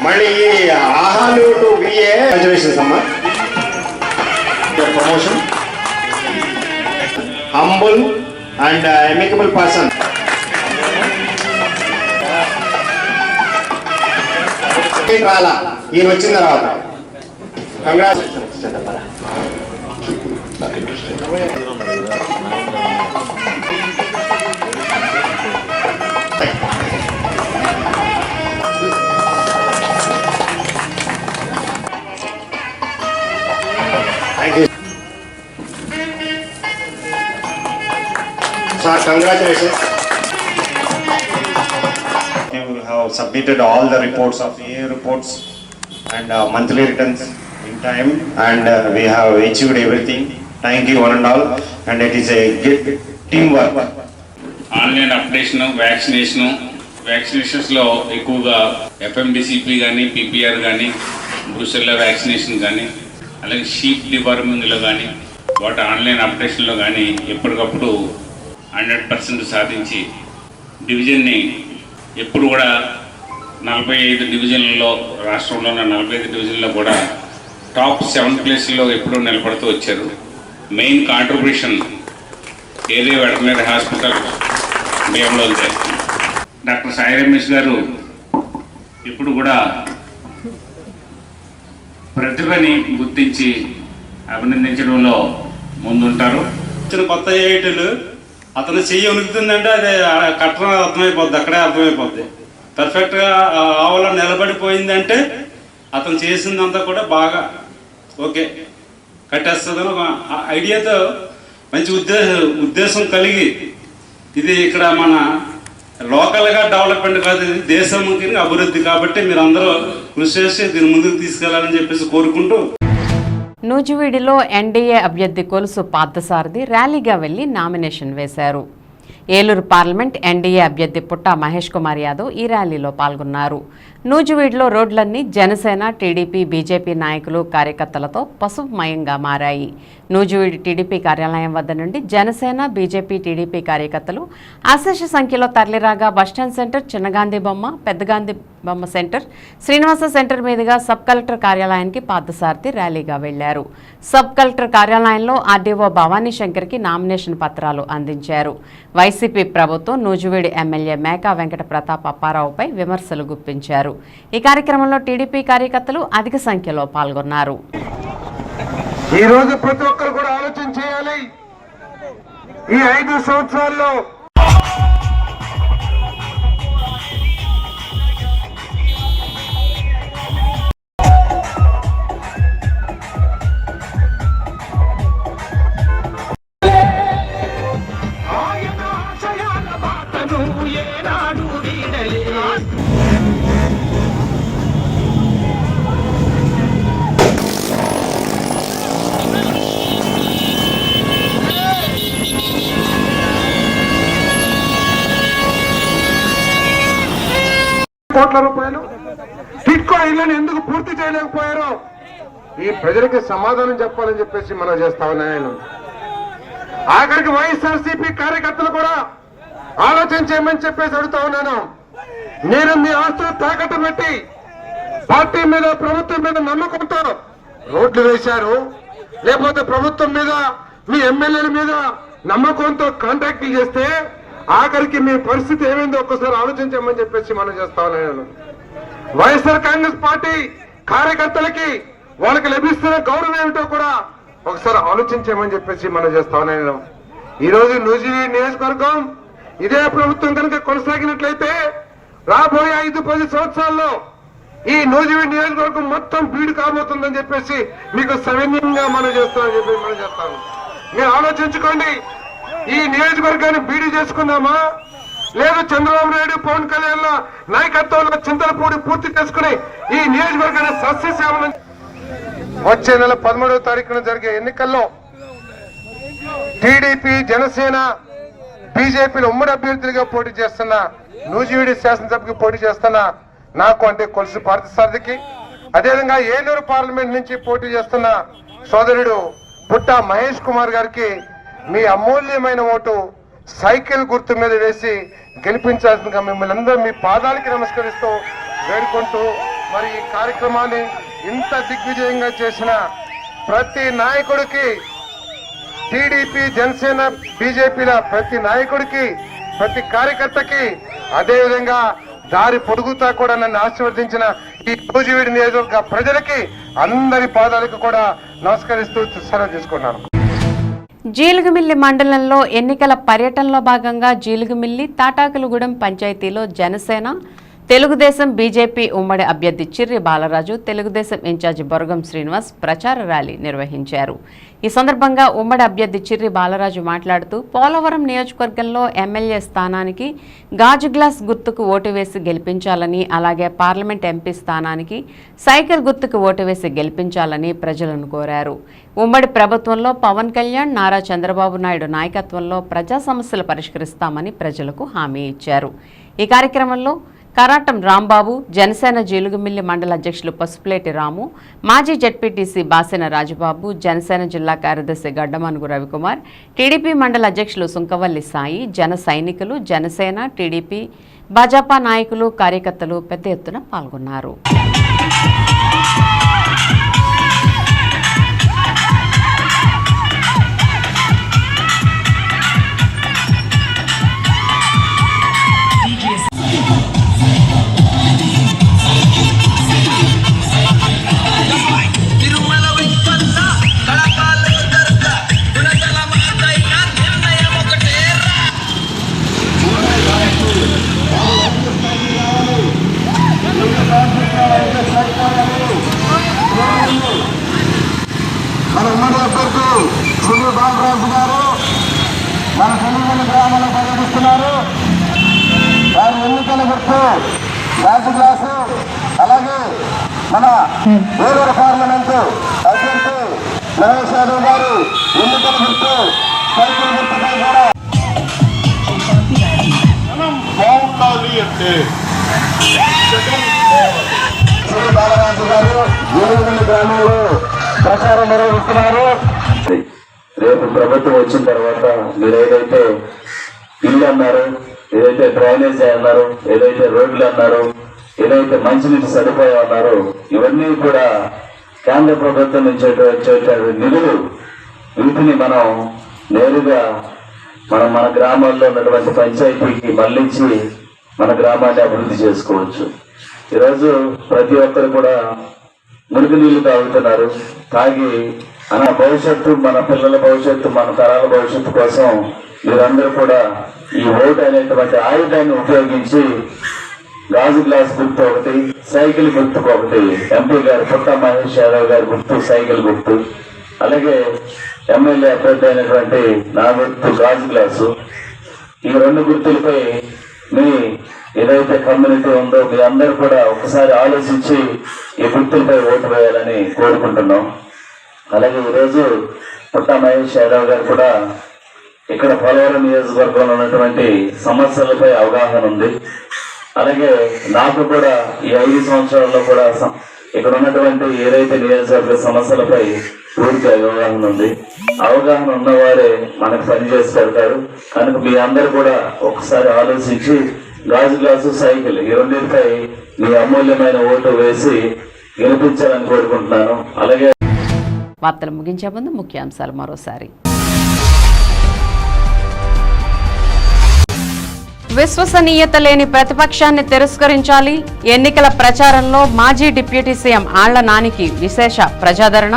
మళ్ళీ ఆహాలు టు బిఏ కంజర్వేషన్స్ అమ్మా. Promotion humble and amicable person. రాలా ఈయన వచ్చిన తర్వాత congratulations. Sir, congratulations. You have submitted all the reports of year reports and monthly returns in time, and we have achieved everything. Thank you one and all, and it is a good teamwork. Online updation, వ్యాక్సినేషన్స్లో ఎక్కువగా FMDCP కానీ, PPR కానీ, Brucella vaccination కానీ, అలాగే sheep డివార్మింగ్లో కానీ, వాటి online అప్డేషన్లో కానీ ఎప్పటికప్పుడు 100% సాధించి డివిజన్ని ఎప్పుడు కూడా 45 డివిజన్లలో, రాష్ట్రంలో ఉన్న 45 డివిజన్లో కూడా టాప్ 7 ప్లేస్లో ఎప్పుడూ నిలబడుతూ వచ్చారు. Main contribution area veterinary hospital భీమలోల్దే డాక్టర్ సాయి రమేష్ గారు ఇప్పుడు కూడా ప్రతిభని గుర్తించి అభినందించడంలో ముందుంటారు. కొత్త ఏఐటీలు అతను చెయ్యి ఉనుకుతుందంటే అది కట్టడం అర్థమైపోద్ది, అక్కడే అర్థమైపోద్ది. పర్ఫెక్ట్గా ఆవలో నిలబడిపోయిందంటే అతను చేసిందంతా కూడా బాగా ఓకే కట్టేస్తుందని ఒక ఐడియాతో మంచి ఉద్దేశం కలిగి, ఇది ఇక్కడ మన లోకల్గా డెవలప్మెంట్ కాదు, ఇది దేశంకి అభివృద్ధి. కాబట్టి మీరు అందరూ కృషి చేసి దీన్ని ముందుకు తీసుకెళ్లాలని చెప్పేసి కోరుకుంటూ, నూజివీడిలో ఎన్డీఏ అభ్యర్థి కొలుసు పార్థసారథి ర్యాలీగా వెళ్లి నామినేషన్ వేశారు. ఏలూరు పార్లమెంట్ ఎన్డీఏ అభ్యర్థి పుట్ట మహేష్ కుమార్ యాదవ్ ఈ ర్యాలీలో పాల్గొన్నారు. నూజివీడులో రోడ్లన్నీ జనసేన, టీడీపీ, బీజేపీ నాయకులు, కార్యకర్తలతో పసుపుమయంగా మారాయి. నూజివీడు టీడీపీ కార్యాలయం వద్ద నుండి జనసేన, బీజేపీ, టీడీపీ కార్యకర్తలు అశేష సంఖ్యలో తరలిరాగా బస్టాండ్ సెంటర్, చిన్నగాంధీ బొమ్మ, పెద్దగాంధీ బొమ్మ సెంటర్, శ్రీనివాస సెంటర్ మీదుగా సబ్ కలెక్టర్ కార్యాలయానికి పార్థసారథి ర్యాలీగా వెళ్లారు. సబ్ కలెక్టర్ కార్యాలయంలో ఆర్డీఓ భవానీ శంకర్కి నామినేషన్ పత్రాలు అందించారు. వైసీపీ ప్రభుత్వం నూజివీడు ఎమ్మెల్యే మేకా వెంకట ప్రతాప్ అప్పారావుపై విమర్శలు గుప్పించారు. ఈ కార్యక్రమంలో టీడీపీ కార్యకర్తలు అధిక సంఖ్యలో పాల్గొన్నారు. ఈ రోజు ప్రతి ఒక్కరు కూడా ఆలోచన చేయాలి. ఈ 5 సంవత్సరాల్లో కోట్ల రూపాయలు టిట్కో ఇళ్లను ఎందుకు పూర్తి చేయలేకపోయారో ఈ ప్రజలకి సమాధానం చెప్పాలని చెప్పేసి మనం చేస్తా ఉన్నాను. ఆఖరికి వైఎస్ఆర్సీపీ కార్యకర్తలు కూడా ఆలోచన చేయమని చెప్పేసి అడుగుతా ఉన్నాను. నేను మీ ఆస్తులు తాకట్టు పెట్టి పార్టీ మీద, ప్రభుత్వం మీద నమ్మకంతో రోడ్లు వేశారు, లేకపోతే ప్రభుత్వం మీద, మీ ఎమ్మెల్యేల మీద నమ్మకంతో కాంట్రాక్టులు చేస్తే ఆఖరికి మీ పరిస్థితి ఏమైందో ఒక్కసారి ఆలోచించమని చెప్పేసి మనం చేస్తా ఉన్నాను. వైఎస్ఆర్ కాంగ్రెస్ పార్టీ కార్యకర్తలకి వాళ్ళకి లభిస్తున్న గౌరవం ఏమిటో కూడా ఒకసారి ఆలోచించమని చెప్పేసి మనం చేస్తా ఉన్నాను. ఈ రోజు నూజివీడు నియోజకవర్గం ఇదే ప్రభుత్వం కనుక కొనసాగినట్లయితే రాబోయే 5-10 సంవత్సరాల్లో ఈ నూజివీడు నియోజకవర్గం మొత్తం బీడు కాబోతుందని చెప్పేసి మీకు సవినయంగా మనం చేస్తామని చెప్పి మనం చేస్తాము. మీరు ఆలోచించుకోండి, ఈ నియోజకవర్గాన్ని బీడీ చేసుకుందామా, లేదు చంద్రబాబు నాయుడు, పవన్ కళ్యాణ్ నాయకత్వంలో చింతలపూడి పూర్తి చేసుకుని ఈ నియోజకవర్గాన్ని సస్యశ్యామలం. వచ్చే నెల 13వ తారీఖున జరిగే ఎన్నికల్లో టీడీపీ, జనసేన, బీజేపీలు ఉమ్మడి అభ్యర్థులుగా పోటీ చేస్తున్న, నూజివీడు శాసనసభకి పోటీ చేస్తున్న నాకు అంటే కొలుసు పార్థసారథికి, అదేవిధంగా ఏలూరు పార్లమెంట్ నుంచి పోటీ చేస్తున్న సోదరుడు పుట్ట మహేష్ కుమార్ గారికి మీ అమూల్యమైన ఓటు సైకిల్ గుర్తు మీద వేసి గెలిపించాల్సిందిగా మిమ్మల్ని అందరూ మీ పాదాలకి నమస్కరిస్తూ వేడుకుంటూ, మరి ఈ కార్యక్రమాన్ని ఇంత దిగ్విజయంగా చేసిన ప్రతి నాయకుడికి, టీడీపీ, జనసేన, బీజేపీల ప్రతి నాయకుడికి, ప్రతి కార్యకర్తకి, అదేవిధంగా దారి పొడుగుతా కూడా నన్ను ఆశీర్వదించిన ఈ నూజివీడు నియోజకవర్గ ప్రజలకి అందరి పాదాలకు కూడా నమస్కరిస్తూ సెలవు తీసుకున్నాను. జీలుగుమిల్లి మండలంలో ఎన్నికల పర్యటనలో భాగంగా జీలుగుమిల్లి తాటాకులగూడెం పంచాయతీలో జనసేన, తెలుగుదేశం, బీజేపీ ఉమ్మడి అభ్యర్థి చిర్రి బాలరాజు, తెలుగుదేశం ఇన్ఛార్జి బొరగం శ్రీనివాస్ ప్రచార ర్యాలీ నిర్వహించారు. ఈ సందర్భంగా ఉమ్మడి అభ్యర్థి చిర్రి బాలరాజు మాట్లాడుతూ పోలవరం నియోజకవర్గంలో ఎమ్మెల్యే స్థానానికి గాజు గ్లాస్ గుర్తుకు ఓటు వేసి గెలిపించాలని, అలాగే పార్లమెంట్ ఎంపీ స్థానానికి సైకిల్ గుర్తుకు ఓటు వేసి గెలిపించాలని ప్రజలను కోరారు. ఉమ్మడి ప్రభుత్వంలో పవన్ కళ్యాణ్, నారా చంద్రబాబు నాయుడు నాయకత్వంలో ప్రజా సమస్యలు పరిష్కరిస్తామని ప్రజలకు హామీ ఇచ్చారు. ఈ కార్యక్రమంలో కరాటం రాంబాబు, జనసేన జీలుగుమిల్లి మండల అధ్యక్షులు పసుపులేటి రాము, మాజీ జడ్పీటీసీ బాసెన రాజబాబు, జనసేన జిల్లా కార్యదర్శి గడ్డమనుగు రవికుమార్, టీడీపీ మండల అధ్యక్షులు సుంకవల్లి సాయి, జన సైనికులు, జనసేన, టీడీపీ, భాజపా నాయకులు, కార్యకర్తలు పెద్ద ఎత్తున పాల్గొన్నారు. మన ఉమ్మడి అభ్యర్థి చిర్రి బాలరాజు గారు మన తెలుగుని గ్రామంలో పర్యటిస్తున్నారు. వారి ఎన్నికల గుర్తు గాజు గ్లాసు, అలాగే మన ఏలూరు పార్లమెంటు అభ్యర్థి నరేష్ యాదవ్ గారు ఎన్నికల గుర్తు సైకిల్ గుర్తుపై కూడా బాగుండాలి అంటే చిర్రి బాలరాజు గారు ఏలూరు గ్రామంలో ప్రచారం నిర్వహిస్తున్నారు. రేపు ప్రభుత్వం వచ్చిన తర్వాత మీరు ఏదైతే ఇల్లు అన్నారు, ఏదైతే డ్రైనేజ్ అన్నారు, ఏదైతే రోడ్లు అన్నారు, ఏదైతే మంచినీటి సదుపాయం అన్నారు, ఇవన్నీ కూడా కేంద్ర ప్రభుత్వం నుంచి వచ్చే నిధులు, వీటిని మనం నేరుగా మన గ్రామాల్లో ఉన్నటువంటి పంచాయతీకి మళ్లించి మన గ్రామాన్ని అభివృద్ధి చేసుకోవచ్చు. ఈరోజు ప్రతి ఒక్కరు కూడా మురికి నీళ్లు తాగుతున్నారు. తాగి మన భవిష్యత్తు, మన పిల్లల భవిష్యత్తు, మన తరాల భవిష్యత్తు కోసం మీరందరూ కూడా ఈ ఓటు అనేటువంటి ఆయుధాన్ని ఉపయోగించి గాజు గ్లాస్ గుర్తు ఒకటి, సైకిల్ గుర్తుకు ఒకటి, ఎంపీ గారు పుట్ట మహేష్ యాదవ్ గారి గుర్తు సైకిల్ గుర్తు, అలాగే ఎమ్మెల్యే అభ్యర్థి అయినటువంటి నా గుర్తు గాజు గ్లాసు, ఈ రెండు గుర్తులపై మీ ఏదైతే కమ్యూనిటీ ఉందో మీ అందరూ కూడా ఒకసారి ఆలోచించి ఈ గుర్తులపై ఓటు వేయాలని కోరుకుంటున్నాం. అలాగే ఈరోజు పుట్ట మహేష్ యాదవ్ గారు కూడా ఇక్కడ పోలవరం నియోజకవర్గంలో ఉన్నటువంటి సమస్యలపై అవగాహన ఉంది. అలాగే నాకు కూడా ఈ 5 సంవత్సరాల్లో కూడా ఇక్కడ ఉన్నటువంటి ఏదైతే నియోజకవర్గ సమస్యలపై పూర్తి అవగాహన ఉంది. అవగాహన ఉన్నవారే మనకు పనిచేసి పెడతారు. కనుక మీ అందరూ కూడా ఒకసారి ఆలోచించి గాజు గ్లాసు, సైకిల్ ఈ రెండింటిపై మీ అమూల్యమైన ఓటు వేసి గెలిపించాలని కోరుకుంటున్నాను. అలాగే వార్తలు ముగించే ముందు ముఖ్యాంశాలు మరోసారి. విశ్వసనీయత లేని ప్రతిపక్షాన్ని తిరస్కరించాలి. ఎన్నికల ప్రచారంలో మాజీ డిప్యూటీ సీఎం ఆళ్ల నానికి విశేష ప్రజాదరణ.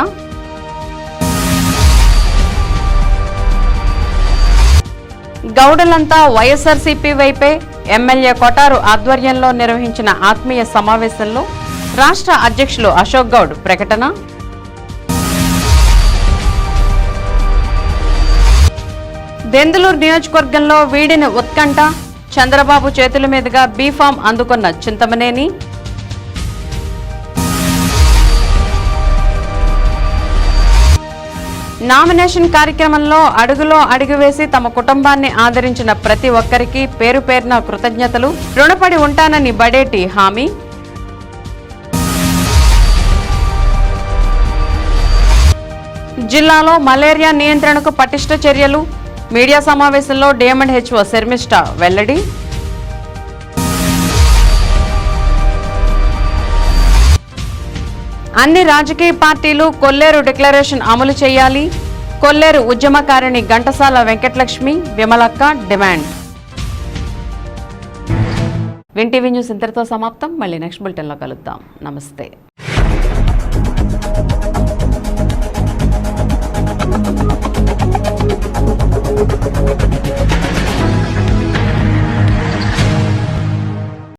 గౌడలంతా వైఎస్ఆర్సీపీ వైపే. ఎమ్మెల్యే కొటారు ఆధ్వర్యంలో నిర్వహించిన ఆత్మీయ సమావేశంలో రాష్ట్ర అధ్యక్షులు అశోక్ గౌడ్ ప్రకటన. దెందులూరు నియోజకవర్గంలో వీడిన ఉత్కంఠ. చంద్రబాబు చేతుల మీదుగా బీఫామ్ అందుకున్న చింతమనేని. నామినేషన్ కార్యక్రమంలో అడుగులో అడుగు వేసి తమ కుటుంబాన్ని ఆదరించిన ప్రతి ఒక్కరికి పేరు పేరున కృతజ్ఞతలు, రుణపడి ఉంటానని బడేటి హామీ. జిల్లాలో మలేరియా నియంత్రణకు పటిష్ట చర్యలు. మీడియా సమావేశంలో డైమండ్ హెచ్ఓ శర్మిష్ఠ వెల్లడి. అన్ని రాజకీయ పార్టీలు కొల్లేరు డిక్లరేషన్ అమలు చేయాలి. కొల్లేరు ఉద్యమకారిణి Ghantasala Venkatalakshmi, Vimalakka demand. Win TV news ఇంతటితో సమాప్తం. మళ్ళీ నెక్స్ట్ బులెటిన్లో కలుద్దాం. నమస్తే.